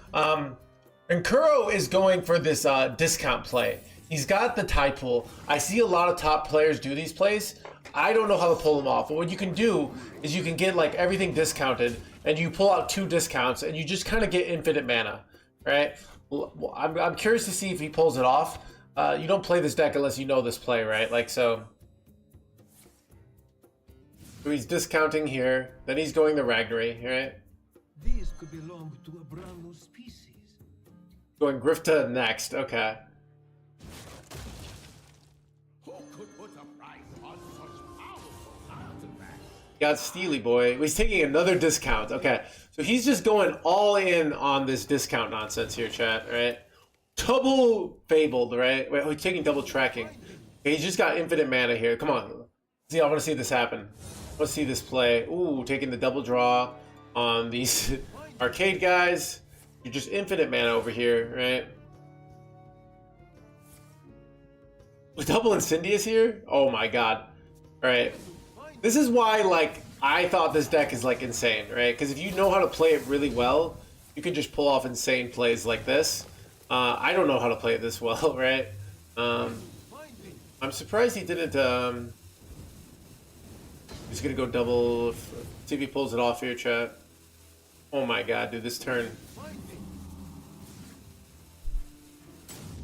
And Kuro is going for this discount play. He's got the tide pool. I see a lot of top players do these plays. I don't know how to pull them off, but what you can do is you can get like everything discounted and you pull out 2 discounts and you just kind of get infinite mana, right? Well, I'm curious to see if he pulls it off. You don't play this deck unless you know this play, right? Like so he's discounting here, then he's going the Ragnarok, right? This could belong to a brand new species. Going Grifta next, okay. Who could put a price on such powerful artifacts? Got Steely Boy. He's taking another discount. Okay, so he's just going all in on this discount nonsense here, chat, right? Double Fabled, right? Wait, he's taking double tracking. Okay, he's just got infinite mana here. Come on. See, I want to see this happen. I want to see this play. Ooh, taking the double draw on these arcade guys. You're just infinite mana over here, right? With double Incendious here? Oh my god. Alright. This is why, like, I thought this deck is, like, insane, right? Because if you know how to play it really well, you can just pull off insane plays like this. I don't know how to play it this well, right? I'm surprised he didn't, he's gonna go double, see if he pulls it off here, chat. Oh my god, dude, this turn.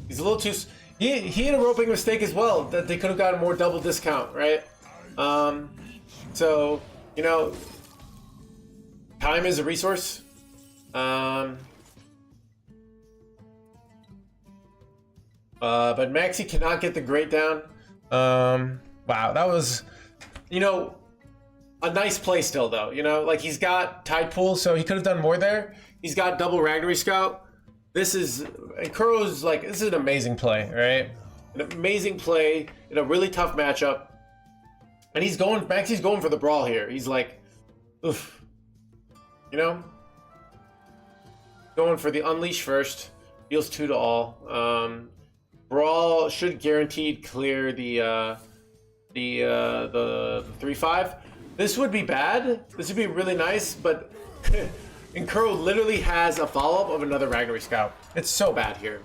He's a little too... He had a roping mistake as well, that they could have gotten more double discount, right? So, you know, time is a resource. But Maxi cannot get the great down. Wow, that was, you know, a nice play still, though. You know, like, he's got Tide Pool, so he could have done more there. He's got double Ragnarok Scout. This is, and Kuro's like, this is an amazing play, right? An amazing play in a really tough matchup. And he's going, Maxi's going for the brawl here. He's like, oof. You know? Going for the Unleash first. Deals 2 to all. Brawl should guaranteed clear the 3-5. This would be bad. This would be really nice, but and Kuro literally has a follow-up of another Ragnarok Scout. It's so bad here.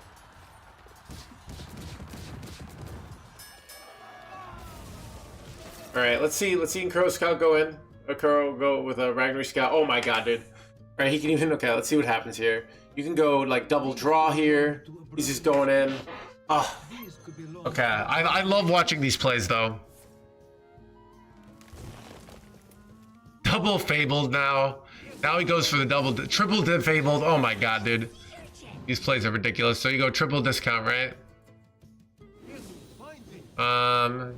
All right, let's see Kuro Scout go in. Kuro go with a Ragnarok Scout. Oh my god, dude. All right, he can even, okay, let's see what happens here. You can go like double draw here. He's just going in. Oh, okay. I love watching these plays though. Double Fabled now. Now he goes for the triple Fabled. Oh my god, dude. These plays are ridiculous. So you go triple discount, right?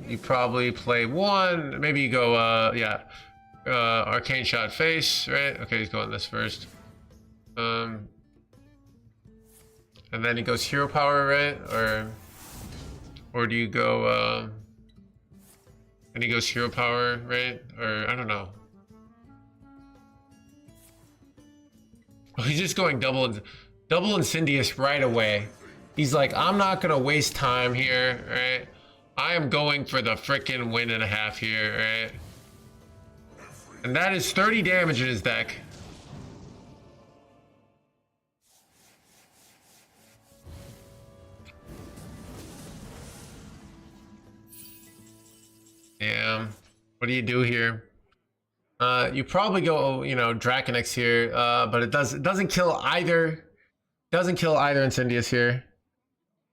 You probably play 1. Maybe you go, yeah. Arcane Shot face, right? Okay, he's going this first. And then he goes Hero Power, right? Or do you go, and he goes Hero Power, right? Or, I don't know. Oh, he's just going double Incendious right away. He's like, I'm not gonna waste time here, right? I am going for the frickin' win and a half here, right? And that is 30 damage in his deck. Yeah. What do you do here? You probably go, you know, Draconix here, but it doesn't kill either. Doesn't kill either Incendious here.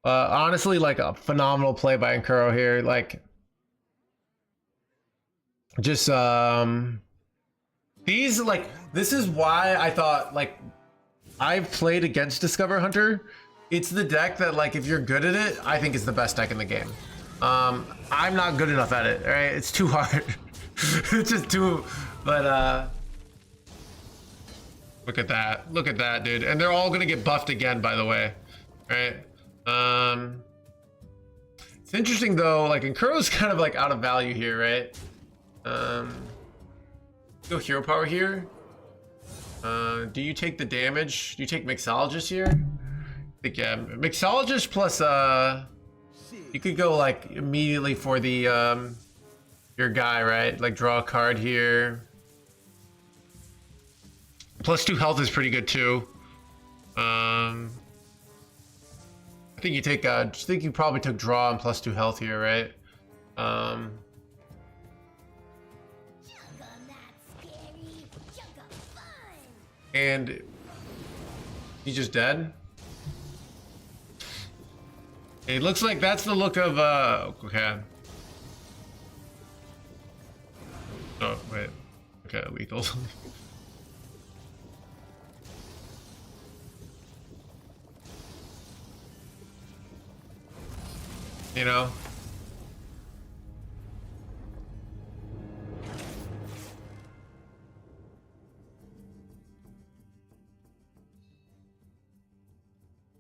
Honestly, like a phenomenal play by Kuro here. Like, just these, like, this is why I thought, like, I've played against Discover Hunter. It's the deck that, like, if you're good at it, I think is the best deck in the game. I'm not good enough at it, right? It's too hard. It's just too, but look at that, dude. And they're all gonna get buffed again, by the way, right? It's interesting though, like, and Kuro's kind of like out of value here, right? Go Hero Power here. Do you take the damage? Do you take Mixologist here? I think, yeah, Mixologist plus you could go like immediately for the your guy, right? Like, draw a card here. Plus 2 health is pretty good too. think you take I think you probably took draw and +2 health here, right? And he's just dead. It looks like that's the look of okay. Oh wait. Okay, lethal. You know?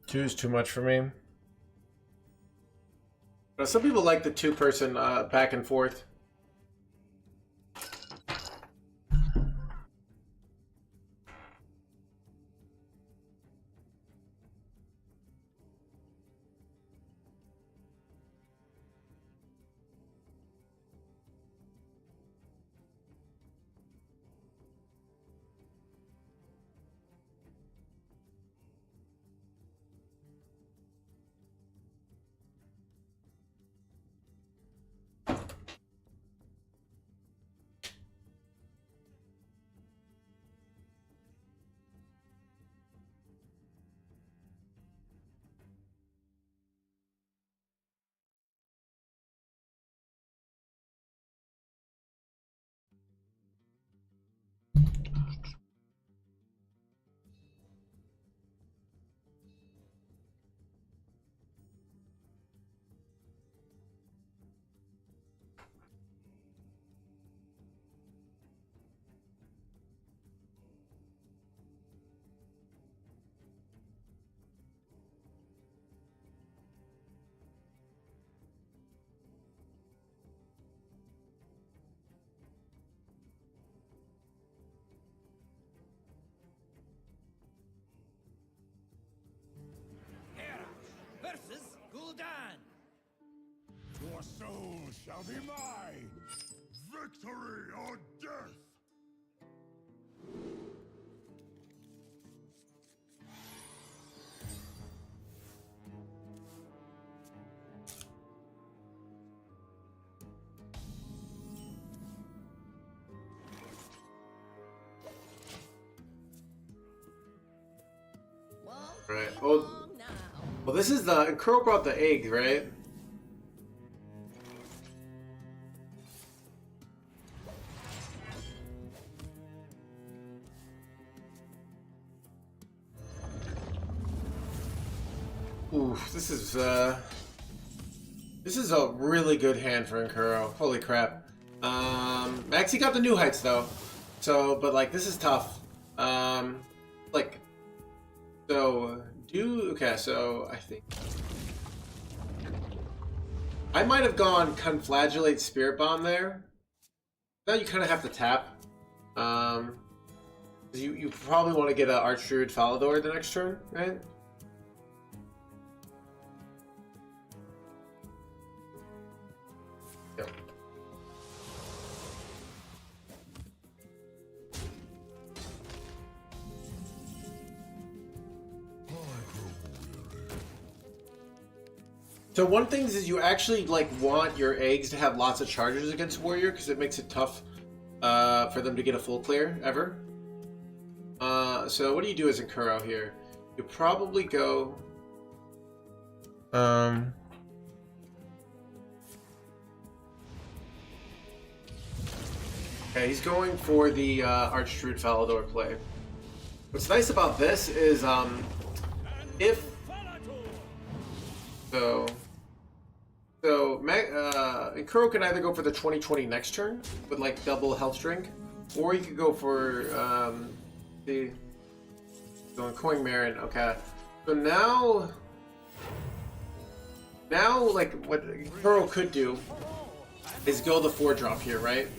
Two is too much for me. But some people like the two-person back and forth. Versus Gul'dan. Your soul shall be mine. Victory or death. Right. Well, this is the Crow brought the egg, right? Oof, this is a really good hand for Nkuro. Holy crap. Maxi got the new heights though. So, but like this is tough. Like okay, so I think I might have gone Conflagellate Spirit Bomb there. Now you kind of have to tap. You probably want to get an Archdruid Falador the next turn, right? Yep. So one thing is you actually like want your eggs to have lots of charges against Warrior because it makes it tough for them to get a full clear ever. So what do you do as Nkuro here? You probably go. Okay, he's going for the Archdruid Falador play. What's nice about this is if Nkuro can either go for the 2020 next turn with like double health drink, or you could go for going Coin Marin. Okay, so now like what Nkuro could do is go the 4-drop here, right?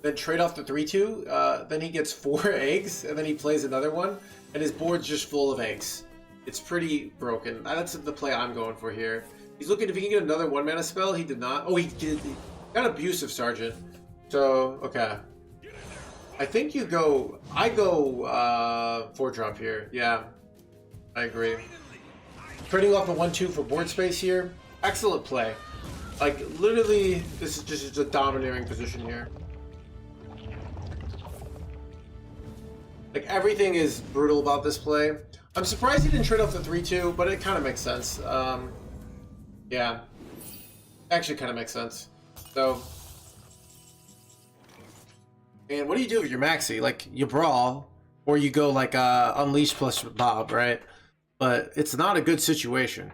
Then trade off the 3/2. Then he gets 4 eggs, and then he plays another one, and his board's just full of eggs. It's pretty broken. That's the play I'm going for here. He's looking if he can get another 1-mana spell. He did not. Oh, he did. He got Abusive Sergeant. So, okay. I think you go... I go 4-drop here. Yeah. I agree. Trading off the 1-2 for board space here. Excellent play. Like, literally, this is just a domineering position here. Like, everything is brutal about this play. I'm surprised he didn't trade off the 3-2, but it kind of makes sense. Yeah. Actually kind of makes sense. So... And what do you do if you're Maxi? Like, you brawl, or you go like Unleash plus Bob, right? But it's not a good situation.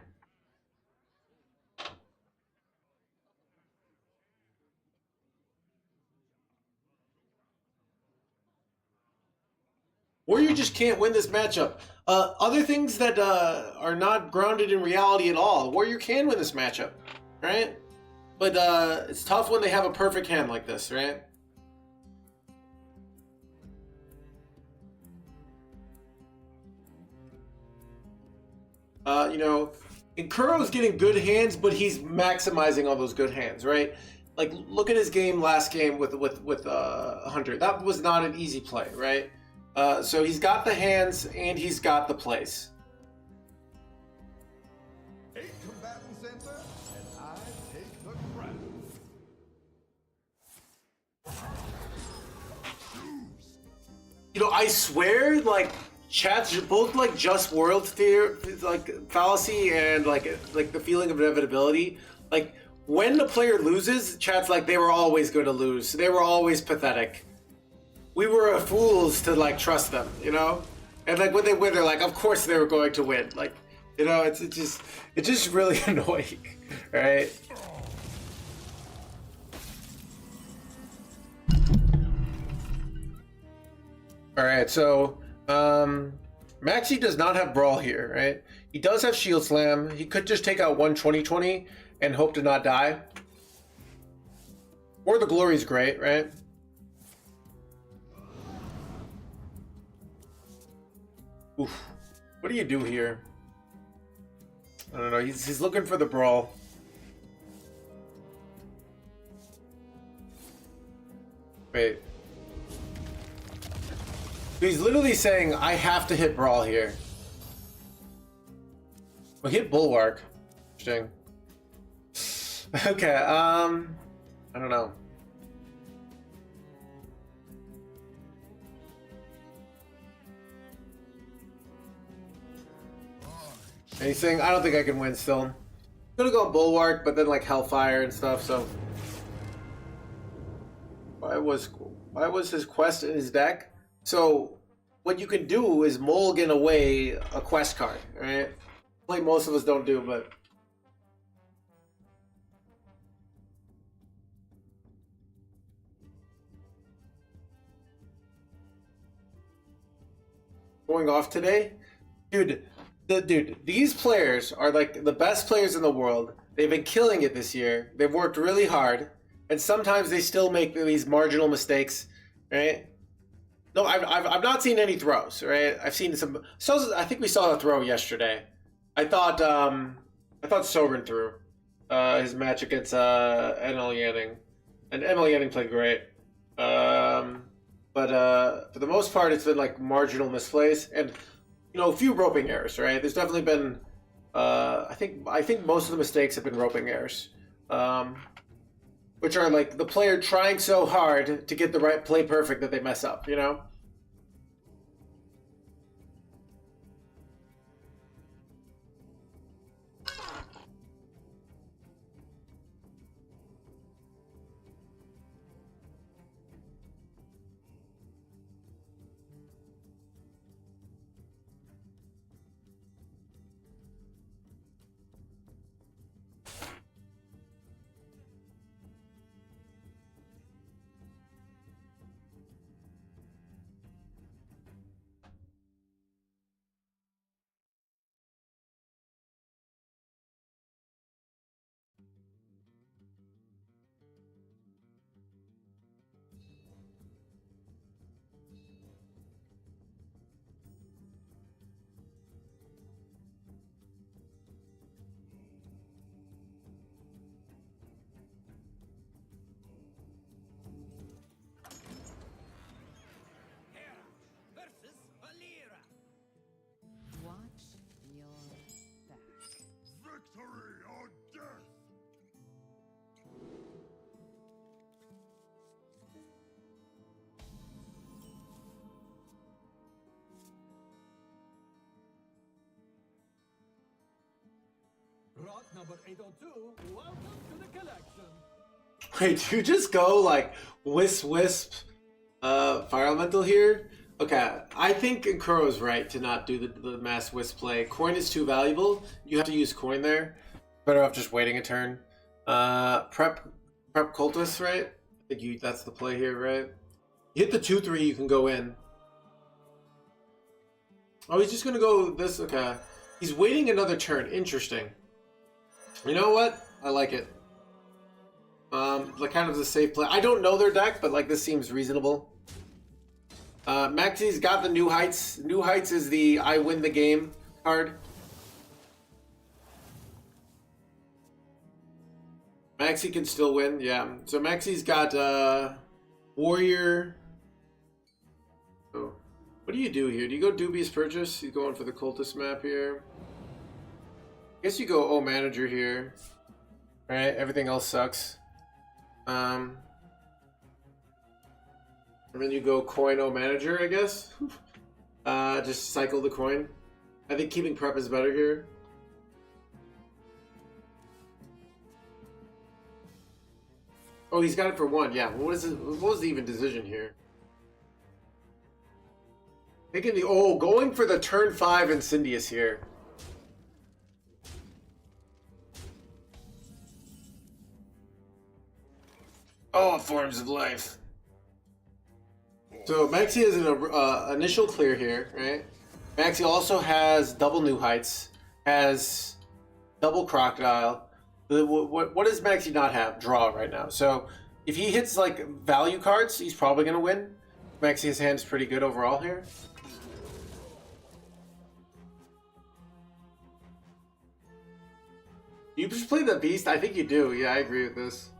Warrior just can't win this matchup. Other things that are not grounded in reality at all. Warrior can win this matchup, right? But it's tough when they have a perfect hand like this, right? You know, and Kuro's getting good hands, but he's maximizing all those good hands, right? Like, look at his game last game with Hunter. That was not an easy play, right? So he's got the hands and he's got the place. 8 combatants enter, and I take the crown. You know, I swear, like, chat's both like just world fear, like fallacy, and like the feeling of inevitability. Like, when the player loses, chat's like they were always going to lose. They were always pathetic. We were fools to like trust them, you know. And like when they win, they're like, of course they were going to win. Like, you know, it's just really annoying, right? All right, so. Maxi does not have Brawl here, right? He does have Shield Slam. He could just take out one 20/20 and hope to not die. Or the Glory's great, right? Oof. What do you do here? I don't know. He's looking for the Brawl. Wait. He's literally saying, I have to hit Brawl here. Well, hit Bulwark. Interesting. Okay, I don't know. And he's saying, I don't think I can win still. Gonna go Bulwark, but then like Hellfire and stuff, so... Why was his quest in his deck? So, what you can do is mulligan away a quest card, right? Like most of us don't do, but... Going off today? Dude, these players are like the best players in the world. They've been killing it this year. They've worked really hard. And sometimes they still make these marginal mistakes, right? No, I've not seen any throws, right? I've seen some. So I think we saw a throw yesterday. I thought Sovereign threw his match against Emil Yanning, and Emil Yanning played great. But for the most part, it's been like marginal misplays and a few roping errors, right? There's definitely been. I think most of the mistakes have been roping errors, which are like the player trying so hard to get the right play perfect that they mess up, you know? Number 802, welcome to the collection. Wait, you just go like wisp, fire elemental here? Okay, I think Kuro's right to not do the mass wisp play. Coin is too valuable. You have to use coin there. Better off just waiting a turn. Prep cultist, right? I think that's the play here, right? You hit the 2/3, you can go in. Oh, he's just gonna go this. Okay, he's waiting another turn. Interesting. You know what? I like it. Like kind of a safe play. I don't know their deck, but like this seems reasonable. Maxi's got the New Heights. New Heights is the I win the game card. Maxi can still win, yeah. So Maxi's got Warrior. Oh, what do you do here? Do you go Dubious Purchase? You going for the Cultist map here? I guess you go O Manager here. Right? Everything else sucks. And then you go coin O Manager, I guess. Just cycle the coin. I think keeping prep is better here. Oh, he's got it for 1. Yeah. What was the even decision here? Taking the going for the turn 5 Incendious here. Oh, Forms of Life. So Maxi has an initial clear here, right? Maxi also has double New Heights, has double Crocodile. What does Maxi not have? Draw right now. So if he hits like value cards, he's probably gonna win. Maxi's hand's pretty good overall here. You just play the Beast? I think you do. Yeah, I agree with this.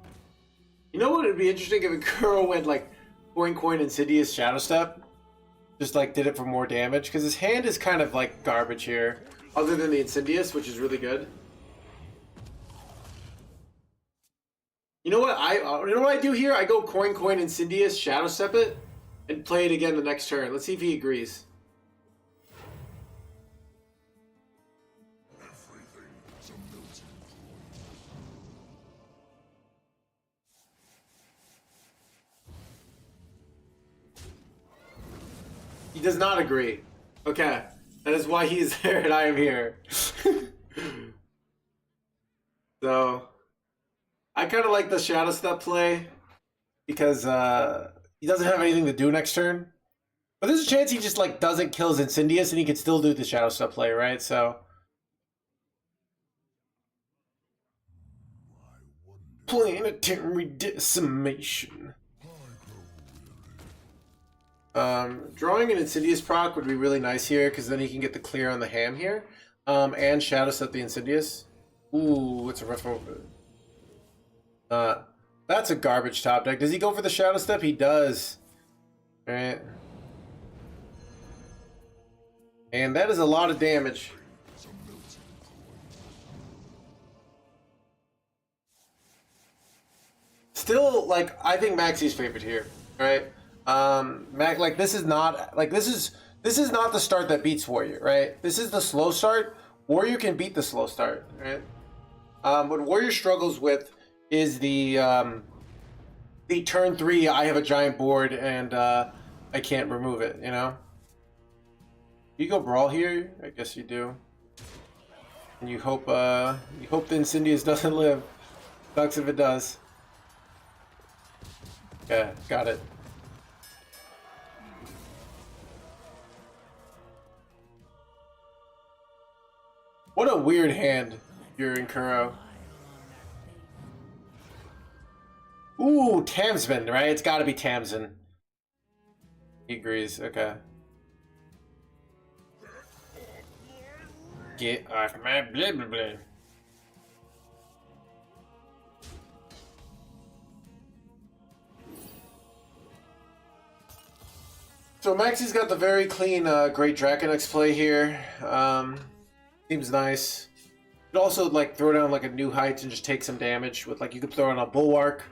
You know what would be interesting if Kuro went like coin, Insidious, Shadow Step? Just like did it for more damage? Because his hand is kind of like garbage here. Other than the Insidious, which is really good. You know what I do here? I go coin, Insidious, Shadow Step it, and play it again the next turn. Let's see if he agrees. He does not agree. Okay. That is why he is there and I am here. So, I kind of like the Shadow Step play because he doesn't have anything to do next turn. But there's a chance he just like doesn't kill his Incendious and he can still do the Shadow Step play, right? So, Planetary Decimation. Drawing an Insidious proc would be really nice here because then he can get the clear on the ham here. And Shadow Step the Insidious. Ooh, it's a rough over. That's a garbage top deck. Does he go for the Shadow Step? He does. Alright. And that is a lot of damage. Still, like, I think Maxi's favorite here. Alright? Like this is not the start that beats Warrior, right? This is the slow start. Warrior can beat the slow start, right? What Warrior struggles with is the turn 3. I have a giant board and I can't remove it. You know. You go Brawl here. I guess you do. And you hope the Incendious doesn't live. Sucks if it does. Yeah, got it. What a weird hand you're in, Kuro. Ooh, Tamsman, right? It's gotta be Tamsin. He agrees, okay. Get off my blah blah blah. So Maxi's got the very clean Great Draconex play here. Seems nice. You could also like throw down like a New Heights and just take some damage with like you could throw on a Bulwark.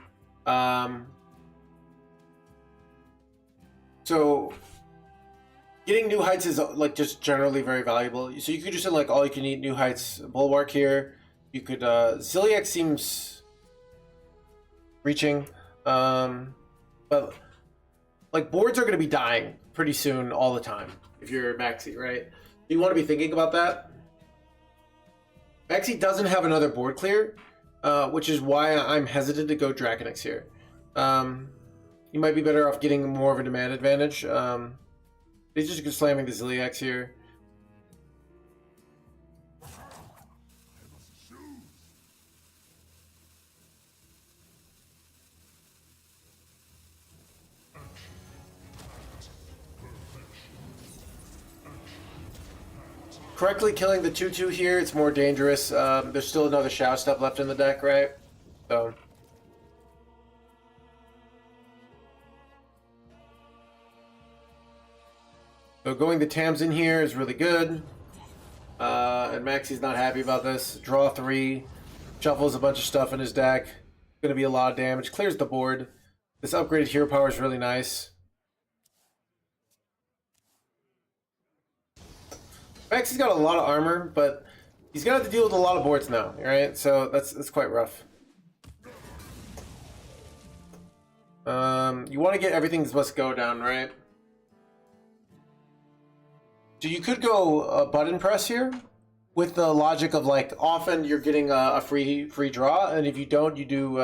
So getting New Heights is like just generally very valuable. So you could just like all you can eat New Heights Bulwark here. you could Ziliax seems reaching, but like boards are going to be dying pretty soon all the time if you're Maxi, right? You want to be thinking about that. Maxi doesn't have another board clear, which is why I'm hesitant to go Draconix here. You might be better off getting more of a demand advantage. He's just slamming the Ziliax here. Correctly killing the 2/2 here, it's more dangerous. There's still another Shao step left in the deck, right? So. So going the Tams in here is really good. And Maxi's not happy about this. Draw 3, shuffles a bunch of stuff in his deck. Gonna be a lot of damage. Clears the board. This upgraded hero power is really nice. Maxi's got a lot of armor, but he's gonna have to deal with a lot of boards now, right? So that's quite rough. You want to get everything's must go down, right? So you could go button press here, with the logic of like often you're getting a free draw, and if you don't, you do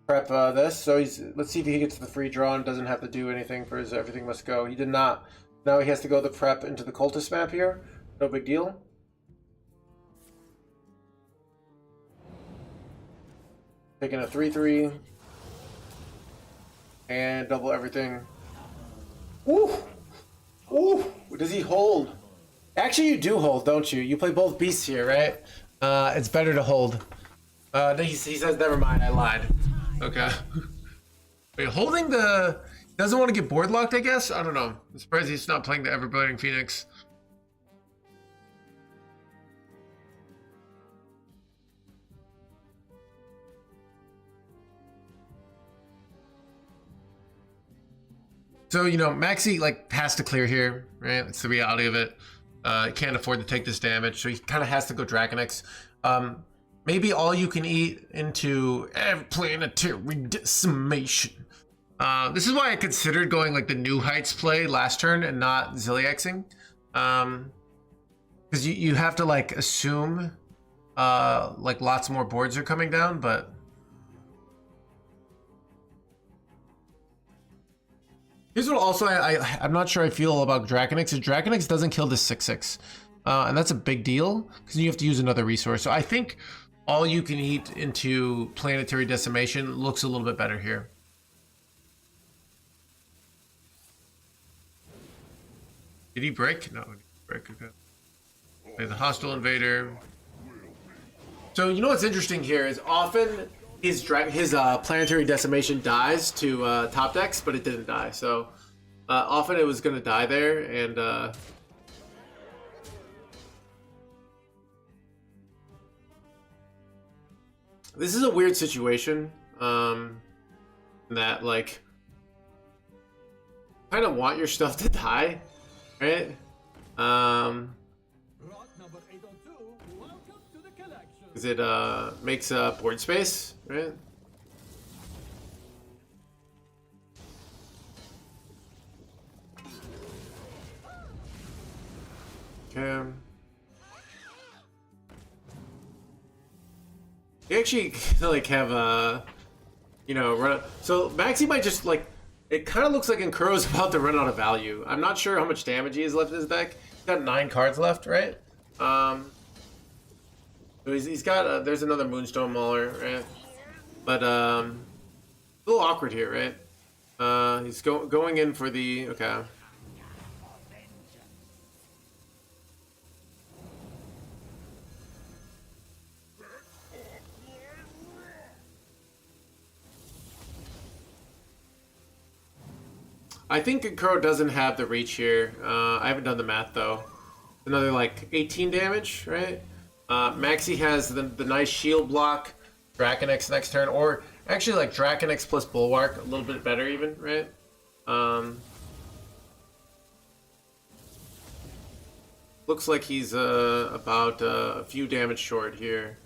prep this. So let's see if he gets the free draw and doesn't have to do anything for his everything must go. He did not. Now he has to go the prep into the cultist map here. No big deal. Taking a 3/3 and double everything. Ooh. Ooh, does he hold? Actually, you do hold, don't you? You play both beasts here, right? It's better to hold. He says, never mind, I lied. Okay. Wait, holding the... Doesn't want to get board locked, I guess? I don't know. I'm surprised he's not playing the Ever-Burning Phoenix. So, you know, Maxi, like, has to clear here, right? It's the reality of it. He can't afford to take this damage, so he kind of has to go Draconix. Maybe all you can eat into planetary decimation. This is why I considered going, like, the New Heights play last turn and not Ziliaxing. Because you have to, like, assume, like, lots more boards are coming down, but... Here's what also I'm not sure I feel about Draconix. Is Draconix doesn't kill the 6/6. And that's a big deal because you have to use another resource. So I think all you can eat into planetary decimation looks a little bit better here. Did he break? No, he didn't break. Okay. Play the hostile invader. So you know what's interesting here is often his planetary decimation dies to top decks, but it didn't die. So often it was going to die there, and this is a weird situation. That like kind of want your stuff to die, right? Because it makes board space, right? Okay. You actually like have you know, run. So Maxi might just like. It kind of looks like Nkuro's about to run out of value. I'm not sure how much damage he has left in his deck. He's got 9 cards left, right? So he's got there's another Moonstone Mauler, right? But a little awkward here, right? He's going in for the okay. I think Nkuro doesn't have the reach here. I haven't done the math though. Another like 18 damage, right? Maxi has the nice shield block, Draconix next turn, or actually like Draconix plus Bulwark, a little bit better even, right? Looks like he's about a few damage short here.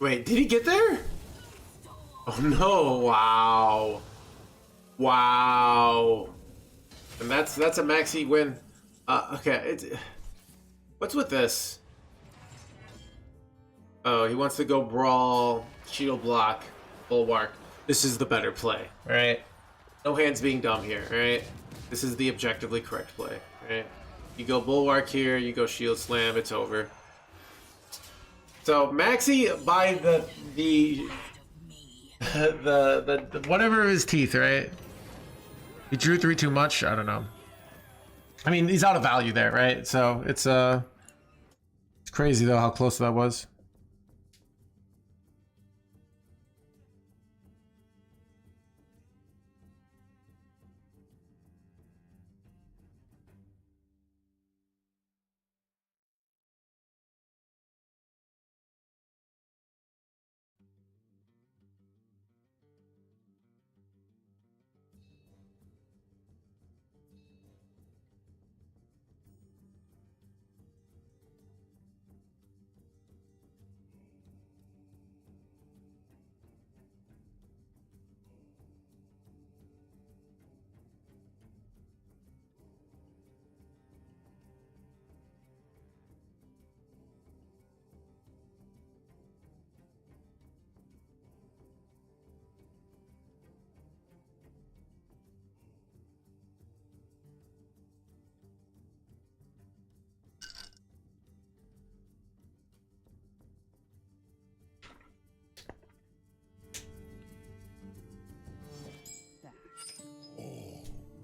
Wait, did he get there? Oh no! Wow! Wow! And that's a maxi win. Okay, what's with this? Oh, he wants to go brawl, shield block, bulwark. This is the better play, right? No hands being dumb here, right? This is the objectively correct play, right? You go bulwark here, you go shield slam, it's over. So maxi by the whatever of his teeth, right? He drew 3 too much. I don't know. I mean, he's out of value there, right? So it's crazy though how close that was.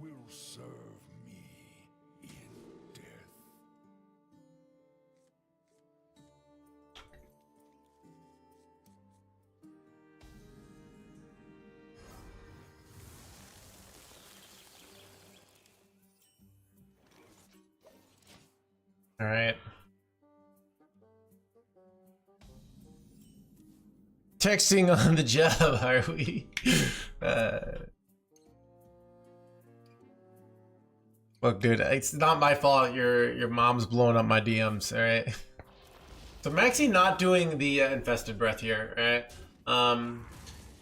Will serve me in death. All right. Texting on the job, are we? Look, dude, it's not my fault. Your mom's blowing up my DMs. All right. So Maxi not doing the infested breath here. All right.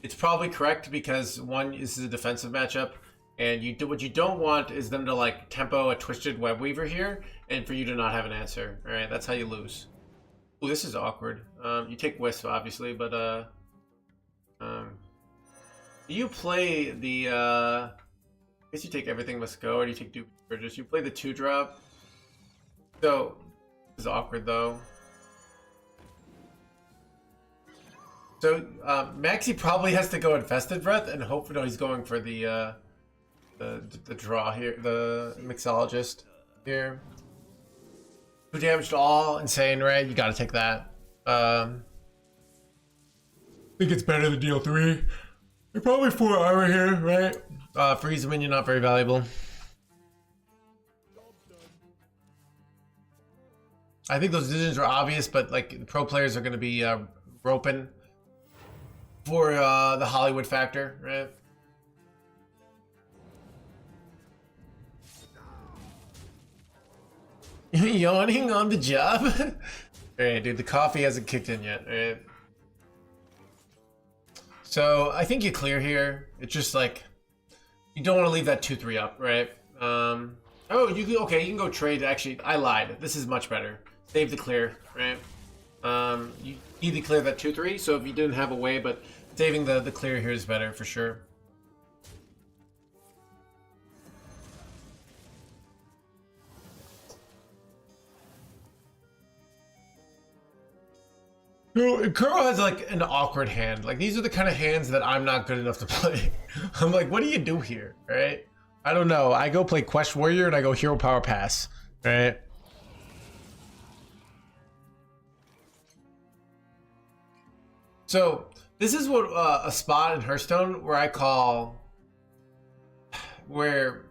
It's probably correct because one, this is a defensive matchup, and what you don't want is them to like tempo a twisted web weaver here, and for you to not have an answer. All right. That's how you lose. Ooh, this is awkward. You take Wisp, obviously, but do you play the I guess you take Everything Must Go, or do you take Duke Burgess? You play the 2-drop. So this is awkward though. So Maxi probably has to go Infested Breath and hope no, he's going for the draw here, the Mixologist here. 2 damage to all, insane, right? You gotta take that. I think it's better than deal 3. You're probably 4 armor here, right? Freeze minion, not very valuable. I think those decisions are obvious, but like pro players are gonna be roping for the Hollywood factor, right? Yawning on the job? Alright, dude, the coffee hasn't kicked in yet, right? So, I think you clear here. It's just like, you don't want to leave that 2-3 up, right? Oh, you can go trade. Actually, I lied. This is much better. Save the clear, right? You need to clear that 2-3, so if you didn't have a way, but saving the clear here is better for sure. Kuro has like an awkward hand. Like these are the kind of hands that I'm not good enough to play. I'm like, what do you do here, right? I don't know. I go play Quest Warrior and I go Hero Power Pass, right? So this is what a spot in Hearthstone where I call where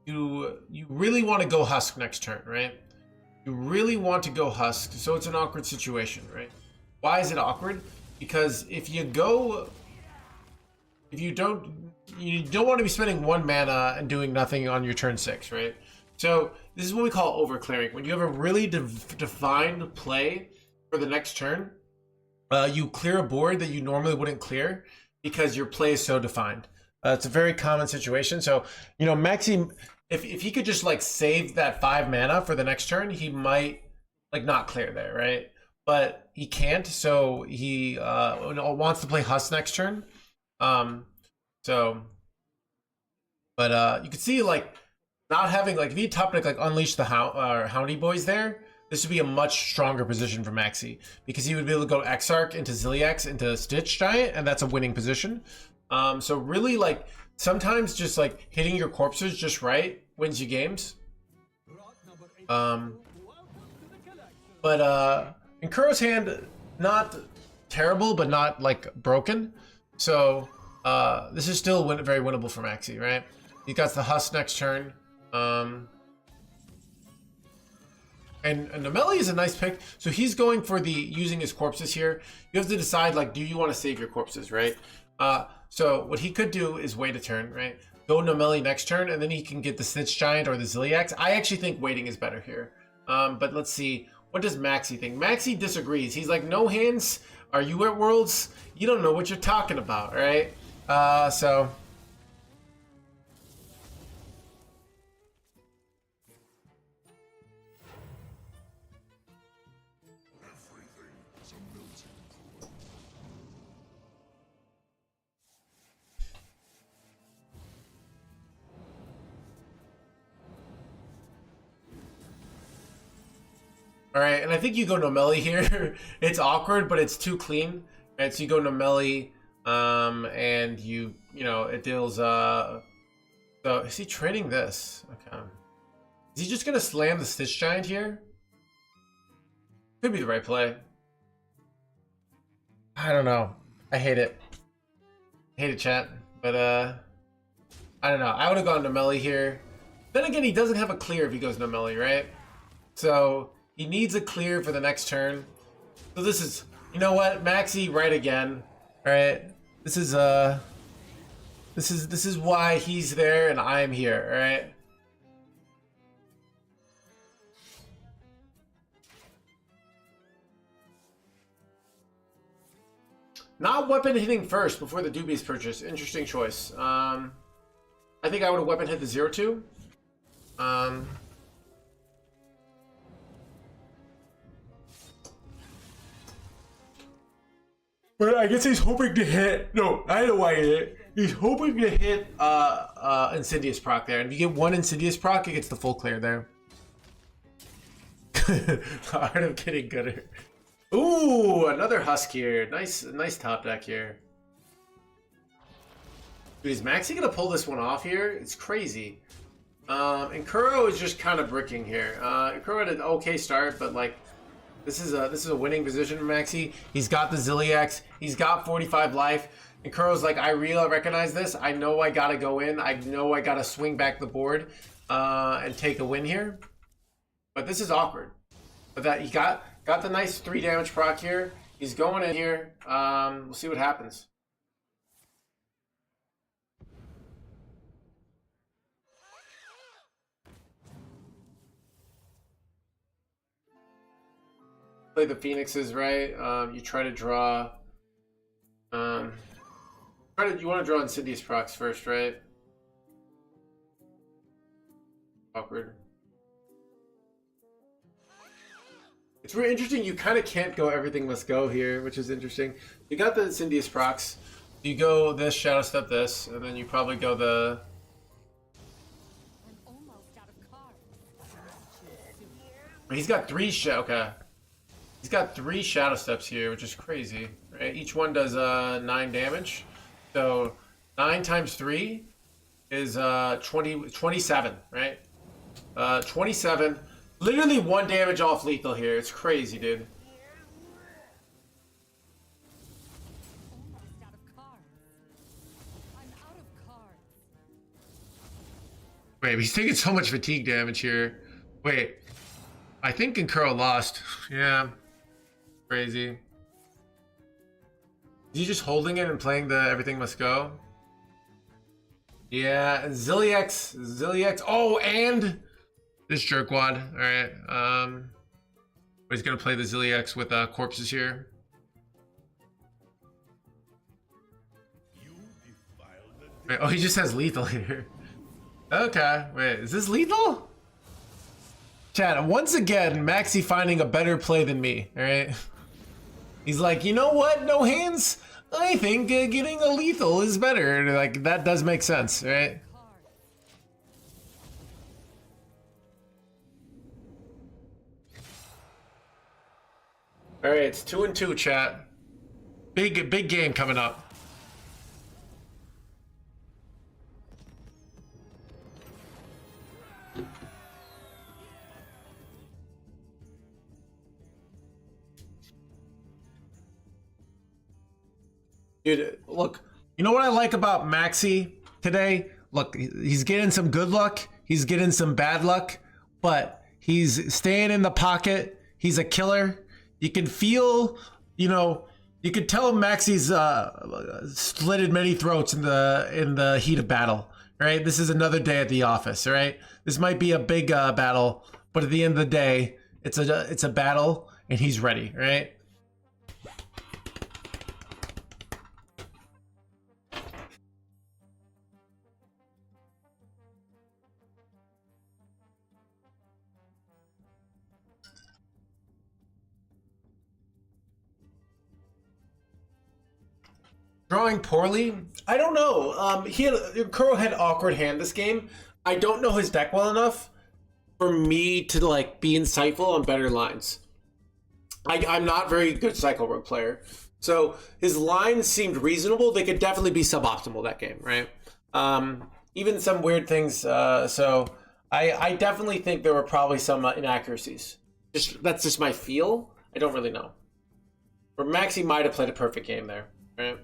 you really want to go Husk next turn, right? You really want to go Husk, so it's an awkward situation, right? Why is it awkward? Because if you go you don't want to be spending 1 mana and doing nothing on your turn 6, right? So this is what we call overclearing. When you have a really defined play for the next turn, you clear a board that you normally wouldn't clear because your play is so defined. It's a very common situation. So, you know, Maxi, if he could just like save that 5 mana for the next turn, he might like not clear there, right? But he can't, so he wants to play Husk next turn. You can see like not having like if he top deck like Unleash the Houndy Boys there, this would be a much stronger position for Maxi because he would be able to go Exarch into Zilliax into Stitch Giant, and that's a winning position. So really like sometimes just like hitting your corpses just right wins you games. In Kuro's hand, not terrible, but not like broken. So this is still very winnable for Maxi, right? He got the Husk next turn. And Nomelli is a nice pick. So he's going for the using his corpses here. You have to decide like, do you want to save your corpses, right? So what he could do is wait a turn, right? Go Nomelli next turn, and then he can get the Snitch Giant or the Zilliax. I actually think waiting is better here. But let's see. What does Maxi think? Maxi disagrees. He's like, no hands? Are you at Worlds? You don't know what you're talking about, right? So... All right, and I think you go Nomelli here. It's awkward, but it's too clean. Right, so you go Nomelli, and you know, it deals, so is he trading this? Okay. Is he just gonna slam the Stitch Giant here? Could be the right play. I don't know. I hate it. I hate it, chat. But, I don't know. I would have gone Nomelli here. Then again, he doesn't have a clear if he goes Nomelli, right? So... he needs a clear for the next turn. So this is, you know what, Maxi, right again. All right, this is why he's there and I'm here. All right. Not weapon hitting first before the dubious purchase. Interesting choice. I think I would have weapon hit the 0-2. But I guess he's hoping to hit. No, I know why he hit. He's hoping to hit Insidious proc there. And if you get 1 Insidious proc, it gets the full clear there. The art of getting gooder. Ooh, another Husk here. Nice top deck here. Dude, is Maxi gonna pull this one off here? It's crazy. And Kuro is just kind of bricking here. Kuro had an okay start, but like this is a winning position for Maxi. He's got the Zilliax. He's got 45 life. And Kuro's like, I recognize this. I know I gotta go in. I know I gotta swing back the board and take a win here. But this is awkward. But that he got the nice 3 damage proc here. He's going in here. We'll see what happens. Play the Phoenixes, right? You try to draw. You want to draw Insidious procs first, right? Awkward. It's really interesting. You kind of can't go everything must go here, which is interesting. You got the Insidious procs. You go this, Shadow Step this, and then you probably go the... I'm almost out of cards. He's got 3 okay. He's got 3 Shadow Steps here, which is crazy, right? Each one does 9 damage. So 9 times 3 is 27, right? 27. Literally 1 damage off lethal here. It's crazy, dude. Almost out of cards. I'm out of cards. Wait, he's taking so much fatigue damage here. Wait, I think Kuro lost. Yeah. Crazy. Is he just holding it and playing the everything must go? Yeah, Zilliax. Oh, and this jerkwad. All right. He's gonna play the Zilliax with corpses here. Wait, oh, he just has lethal here. Okay, wait, is this lethal? Chat, once again, Maxi finding a better play than me, alright? He's like, you know what, no hands? I think getting a lethal is better. Like, that does make sense, right? Alright, it's 2-2, chat. Big game coming up. Dude, look, you know what I like about Maxi today? Look, he's getting some good luck, he's getting some bad luck, but he's staying in the pocket. He's a killer. You can feel, you know, you can tell Maxi's slitted many throats in the heat of battle. Right? This is another day at the office. Right? This might be a big battle, but at the end of the day, it's a battle, and he's ready. Right? Drawing poorly? I don't know. Kuro had awkward hand this game. I don't know his deck well enough for me to like be insightful on better lines. I'm not very good Cycle Rogue player, so his lines seemed reasonable. They could definitely be suboptimal that game, right? Even some weird things. So I definitely think there were probably some inaccuracies. That's just my feel. I don't really know. Or Maxi might have played a perfect game there, right?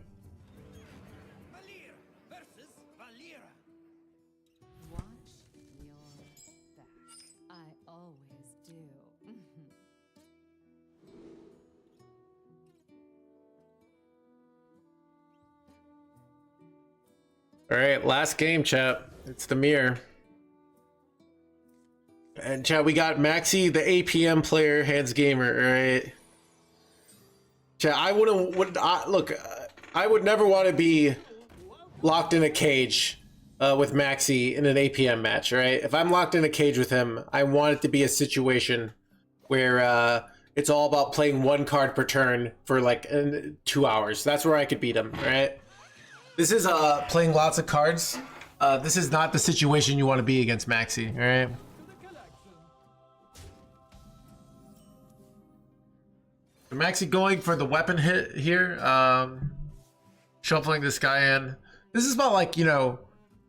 All right, last game, chat. It's the mirror. And chat, we got Maxi, the APM player, NoHandsGamer. All right. Chat, I would never want to be locked in a cage with Maxi in an APM match. Right? If I'm locked in a cage with him, I want it to be a situation where it's all about playing one card per turn for like 2 hours. That's where I could beat him. Right? This is playing lots of cards. This is not the situation you want to be against Maxi, all right? So Maxi going for the weapon hit here, shuffling this guy in. This is about like, you know,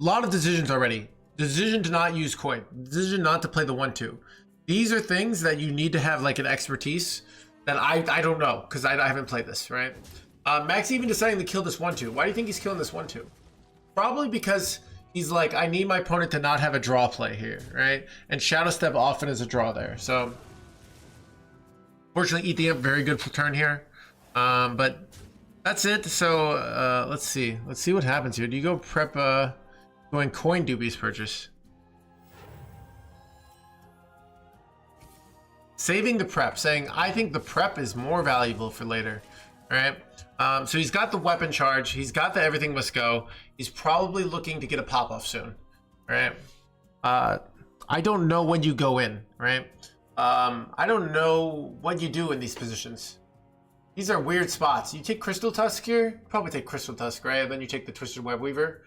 a lot of decisions already. Decision to not use coin, decision not to play the 1-2. These are things that you need to have like an expertise that I don't know, because I haven't played this, right? Max even deciding to kill this 1-2. Why do you think he's killing this 1-2? Probably because he's like, I need my opponent to not have a draw play here, right? And Shadow Step often is a draw there. So, fortunately, ETM, very good turn here. But that's it. So, let's see. Let's see what happens here. Do you go prep, going coin Doobie's purchase? Saving the prep, saying, I think the prep is more valuable for later, right? So he's got the weapon charge. He's got the everything must go. He's probably looking to get a pop-off soon, right? I don't know when you go in, right? I don't know what you do in these positions. These are weird spots. You take Crystal Tusk here? Probably take Crystal Tusk, right? And then you take the Twisted Web Weaver.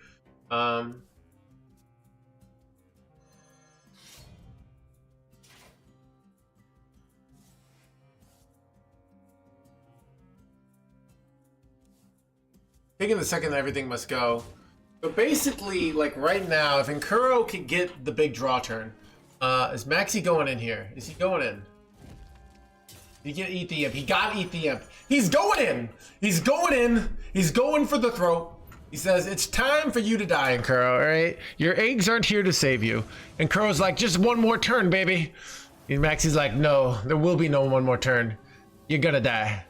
Taking the second everything must go. So basically, like right now, if Nkuro could get the big draw turn, is Maxi going in here? Is he going in? Did he get Eat the Imp? He got Eat the Imp. He's going in! He's going in! He's going for the throat. He says, it's time for you to die, Nkuro, alright? Your eggs aren't here to save you. And Kuro's like, just one more turn, baby. And Maxi's like, no, there will be no one more turn. You're gonna die.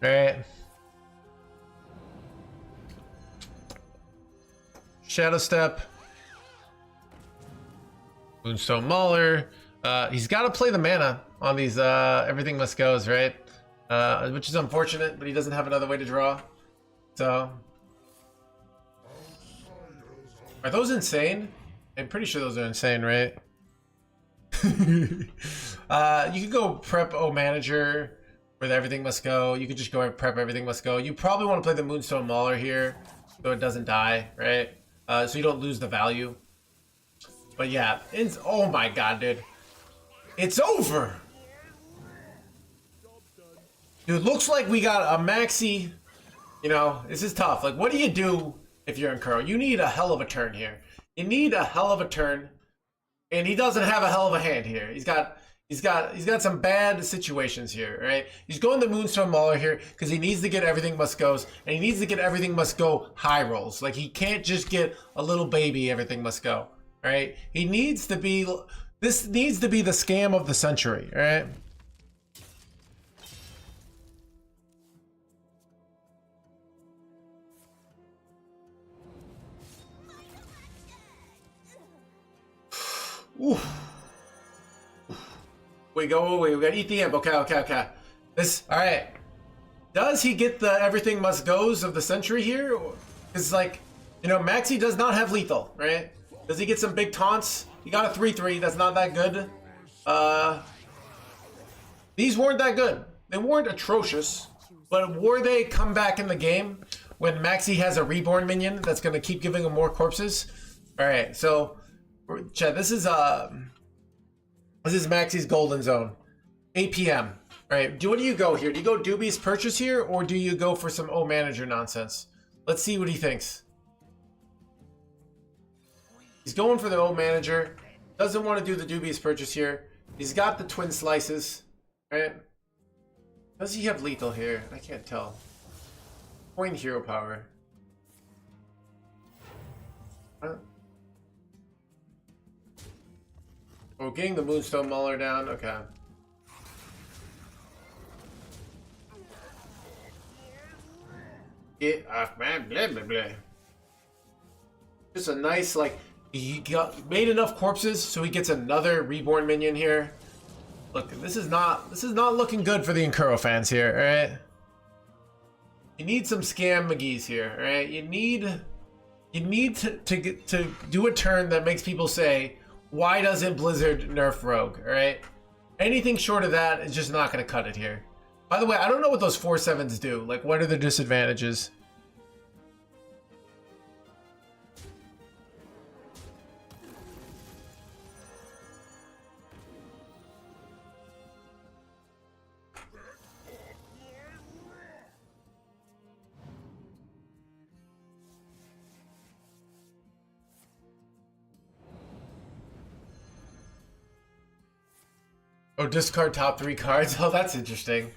Alright? Shadow Step, Moonstone Mauler. He's got to play the mana on these everything must goes, right? Which is unfortunate, but he doesn't have another way to draw. So, are those insane? I'm pretty sure those are insane, right? You could go prep O Manager with everything must go. You could just go and prep everything must go. You probably want to play the Moonstone Mauler here so it doesn't die, right? So you don't lose the value. But yeah, it's, oh my god, dude. It's over! Dude, looks like we got a maxi. You know, this is tough. Like, what do you do if you're in Kuro? You need a hell of a turn here. You need a hell of a turn. And he doesn't have a hell of a hand here. He's got some bad situations here, right? He's going the Moonstone Mauler here because he needs to get everything must goes, and he needs to get everything must go high rolls. Like, he can't just get a little baby everything must go, right? He needs to be, this needs to be the scam of the century, right? Ooh. We gotta eat the imp. Okay. This, all right. Does he get the everything must goes of the century here? Because, like, you know, Maxi does not have lethal, right? Does he get some big taunts? He got a 3/3. That's not that good. These weren't that good. They weren't atrocious, but were they come back in the game when Maxi has a reborn minion that's gonna keep giving him more corpses? All right, so. Chad, this is Maxi's golden zone, 8 p.m. Right? What do you go here? Do you go dubious purchase here, or do you go for some O Manager nonsense? Let's see what he thinks. He's going for the O Manager. Doesn't want to do the dubious purchase here. He's got the twin slices, right? Does he have lethal here? I can't tell. Point hero power. Oh, getting the Moonstone Mauler down. Okay. Blah. Just a nice, like, he made enough corpses so he gets another reborn minion here. Look, this is not looking good for the Inkuro fans here, alright? You need some scam McGee's here, alright? You need to do a turn that makes people say, why doesn't Blizzard nerf Rogue, alright? Anything short of that is just not going to cut it here. By the way, I don't know what those 4/7s do. Like, what are the disadvantages? Oh, discard top 3 cards. Oh, that's interesting.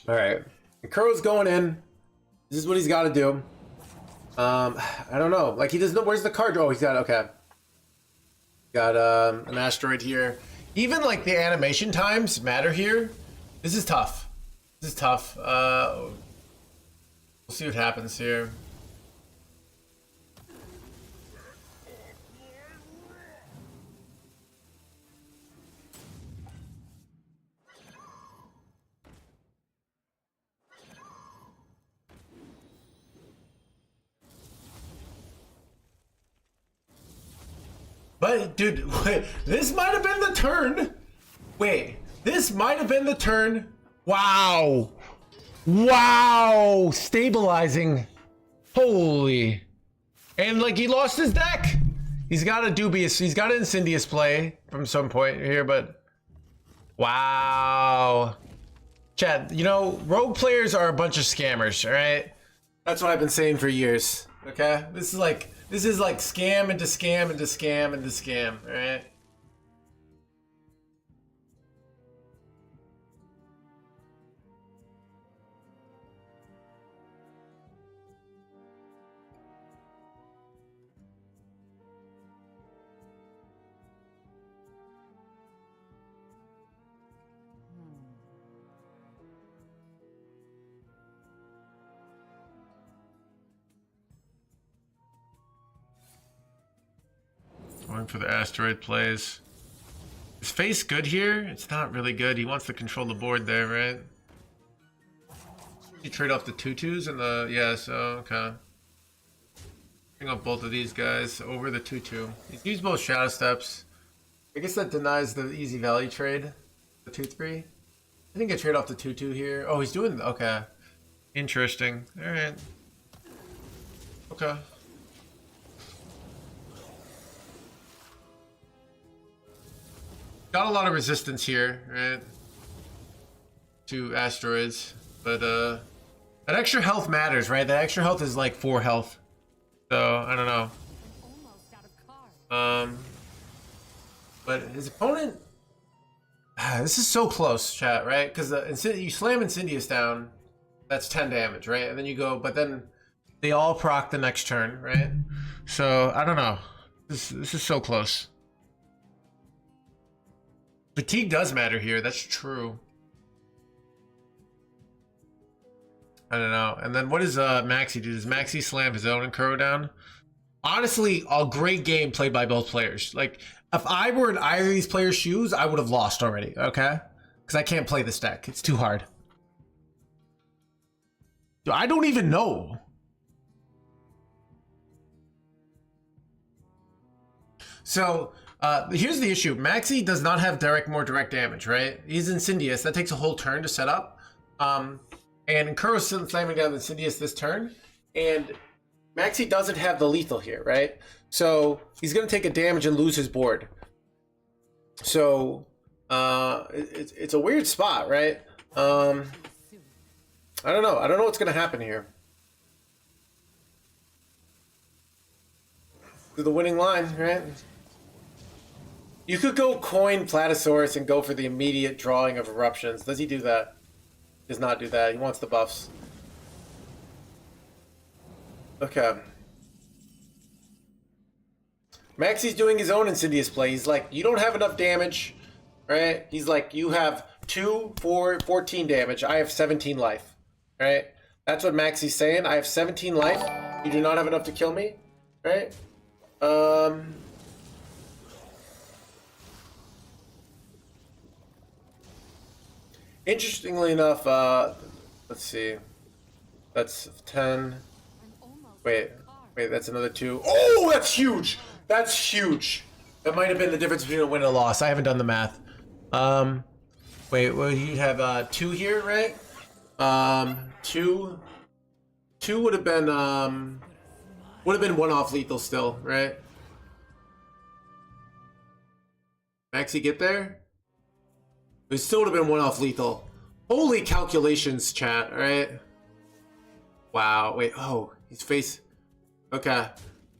All right, Kuro's going in. This is what he's got to do. I don't know. Like, he doesn't know where's the card. Oh, he's got, okay. Got an asteroid here. Even like the animation times matter here. This is tough. This is tough. We'll see what happens here. But, dude, wait, this might have been the turn. Wait, this might have been the turn. Wow. Wow. Stabilizing. Holy. And, like, he lost his deck. He's got a dubious, he's got an Incendious play from some point here, but... Wow. Chat, you know, rogue players are a bunch of scammers, all right? That's what I've been saying for years, okay? This is like scam into scam into scam into scam, all right? going for the asteroid plays. Is face good here? It's not really good. He wants to control the board there, right? You trade off the 2/2s and the... Yeah, so, okay. Bring up both of these guys over the 2/2. He's used both Shadow Steps. I guess that denies the easy value trade. The 2/3. I think I trade off the 2/2 here. Oh, he's doing... Okay. Interesting. Alright. Okay. Got a lot of resistance here, right? To asteroids. But, that extra health matters, right? That extra health is like 4 health. So, I don't know. Almost out of cards. But his opponent... This is so close, chat, right? Because you slam Incendius down, that's 10 damage, right? And then you go... But then they all proc the next turn, right? So, I don't know. This is so close. Fatigue does matter here, that's true. I don't know. And then what does Maxi do? Does Maxi slam his own and Kuro down? Honestly, a great game played by both players. Like, if I were in either of these players' shoes, I would have lost already, okay? Because I can't play this deck. It's too hard. Dude, I don't even know. So, here's the issue. Maxi does not have more direct damage, right? He's Incendious. That takes a whole turn to set up. And Kuro's slamming down Incendious this turn. And Maxi doesn't have the lethal here, right? So he's going to take a damage and lose his board. So it's a weird spot, right? I don't know. I don't know what's going to happen here. To the winning line, right? You could go coin Platosaurus and go for the immediate drawing of eruptions. Does he do that? Does not do that. He wants the buffs. Okay. Maxi's doing his own Insidious play. He's like, you don't have enough damage, right? He's like, you have 2, 4, 14 damage. I have 17 life, right? That's what Maxi's saying. I have 17 life. You do not have enough to kill me, right? Interestingly enough, let's see. That's 10. Wait, that's another 2. Oh, that's huge! That's huge! That might have been the difference between a win and a loss. I haven't done the math. Wait, well, you'd have 2 here, right? 2 would have been 1 off lethal still, right? Maxi get there? It still would have been 1 off lethal. Holy calculations, chat, right? Wow, wait, oh, he's face... Okay.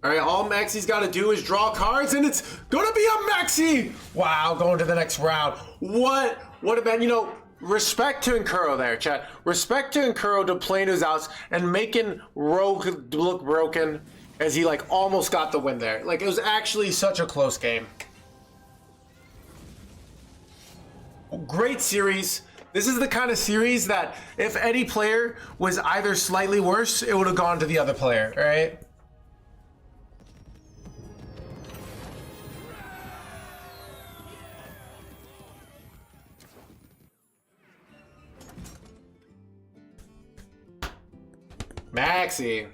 Alright, all Maxi's got to do is draw cards, and it's gonna be a Maxi! Wow, going to the next round. What about, you know, respect to Nkuro there, chat. Respect to Nkuro to playing his outs and making Rogue look broken as he, like, almost got the win there. Like, it was actually such a close game. Great series. This is the kind of series that if any player was either slightly worse, it would have gone to the other player, right? Maxi.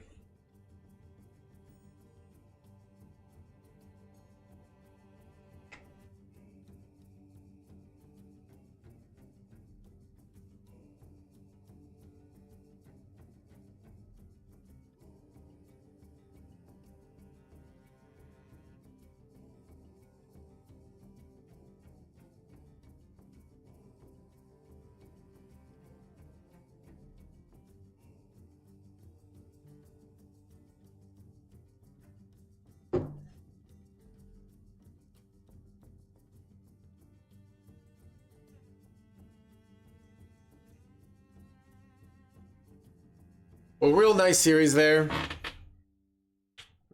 Well, real nice series there.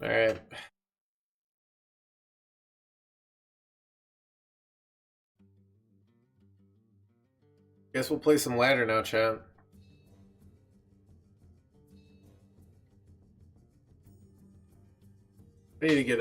All right. Guess we'll play some ladder now, chat. I need to get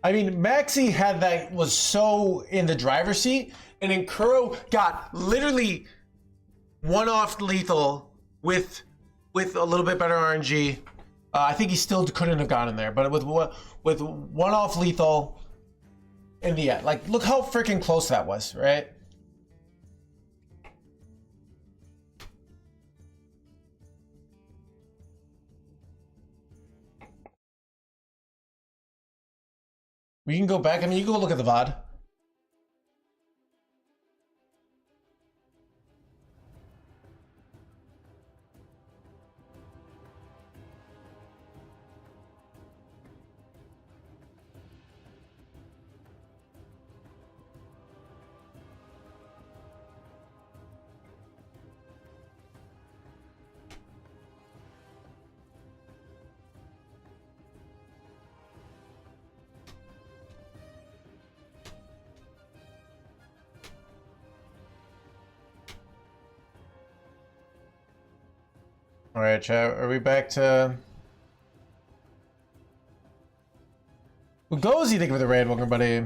I mean, Maxi had that, was so in the driver's seat, and then Kuro got literally one-off lethal with a little bit better RNG. I think he still couldn't have gotten there, but with one-off lethal in the end. Like, look how freaking close that was, right? We can go back. I mean, you can go look at the VOD. All right, chat. Are we back to? What goes? You think of the raid? Welcome, buddy.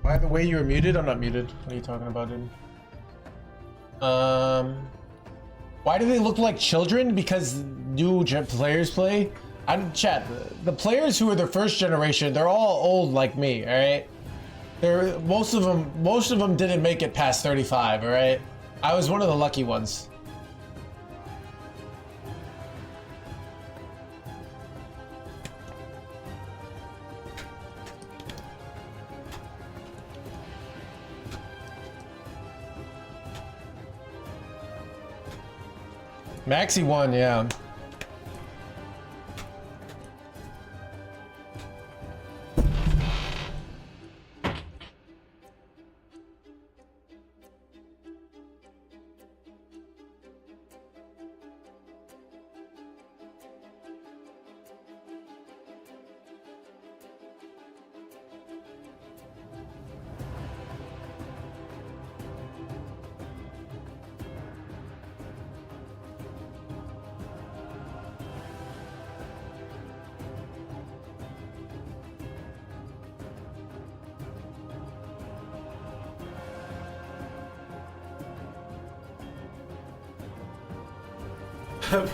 By the way, you were muted. I'm not muted. What are you talking about, dude? Why do they look like children? Because new players play. I'm chat. The players who are the first generation, they're all old like me. All right. They're most of them didn't make it past 35. All right. I was one of the lucky ones. Maxi won, yeah.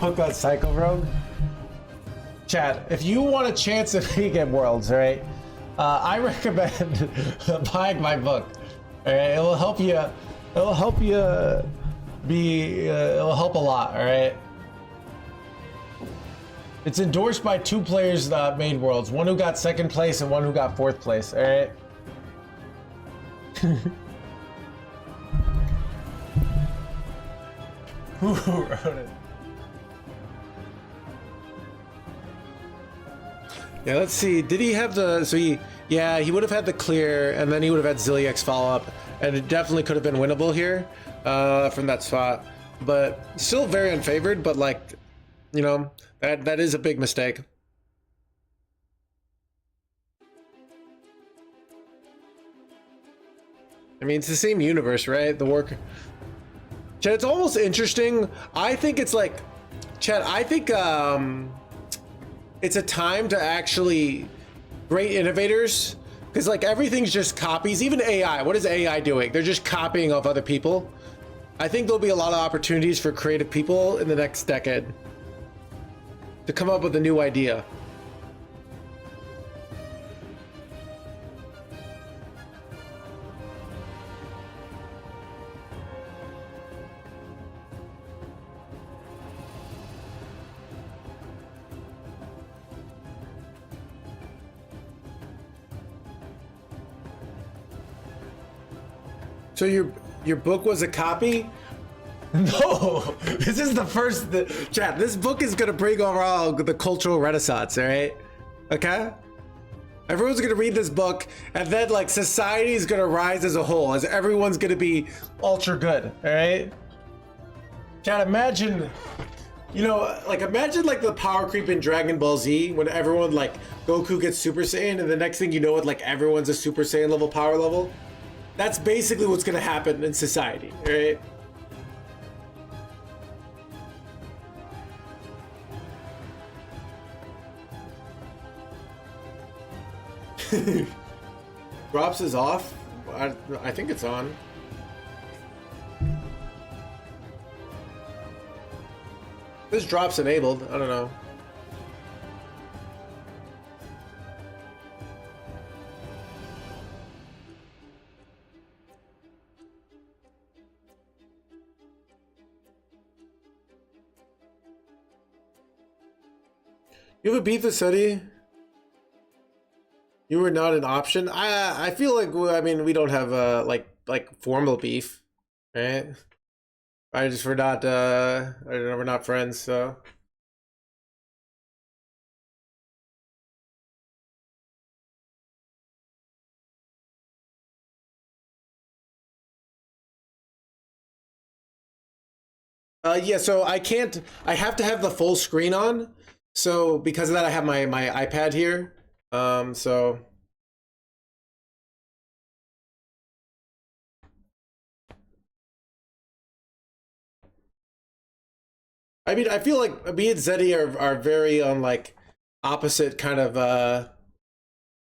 Book on Psycho Rogue. Chat, if you want a chance at Vegan Worlds, right? I recommend buying my book. All right, it'll help you. It'll help you be. It'll help a lot. All right. It's endorsed by 2 players that made Worlds. One who got 2nd place and one who got 4th place. All right. Who wrote it? Yeah, let's see. Did he have the... So he would have had the clear, and then he would have had Ziliak's follow-up, and it definitely could have been winnable here from that spot. But still very unfavored, but like, you know, that is a big mistake. I mean, it's the same universe, right? The work... Chat, it's almost interesting. I think it's like... Chat, I think... it's a time to actually great innovators, because like everything's just copies. Even AI, what is AI doing? They're just copying off other people. I think there'll be a lot of opportunities for creative people in the next decade to come up with a new idea. So your book was a copy? No, this is the first. Chat, this book is gonna bring overall the cultural renaissance. All right, okay. Everyone's gonna read this book, and then like society is gonna rise as a whole, as everyone's gonna be ultra good. All right. Chat, imagine You know, like imagine like the power creep in Dragon Ball Z when everyone like Goku gets Super Saiyan and the next thing you know it like everyone's a Super Saiyan level power level. That's basically what's gonna happen in society, right? Drops is off. I think it's on. This drop's enabled. I don't know. You have a beef with Seti? You were not an option. I feel like I mean we don't have like formal beef, right? I just we're not I don't know, we're not friends, so. Yeah, so I can't. I have to have the full screen on. So because of that, I have my iPad here. So I mean, I feel like me and Zeddy are very on like opposite kind of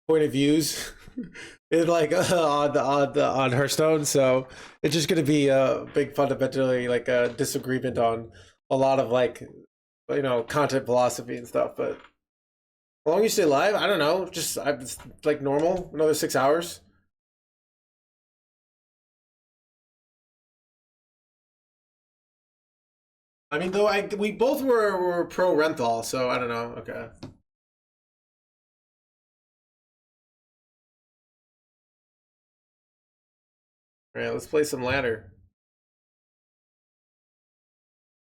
point of views in like on Hearthstone. So it's just gonna be a big fundamentally like a disagreement on a lot of like content philosophy and stuff. But how long you stay live? I don't know. Just it's like normal, another 6 hours. I mean, though we both were pro Renthal, so I don't know. Okay. All right, let's play some ladder.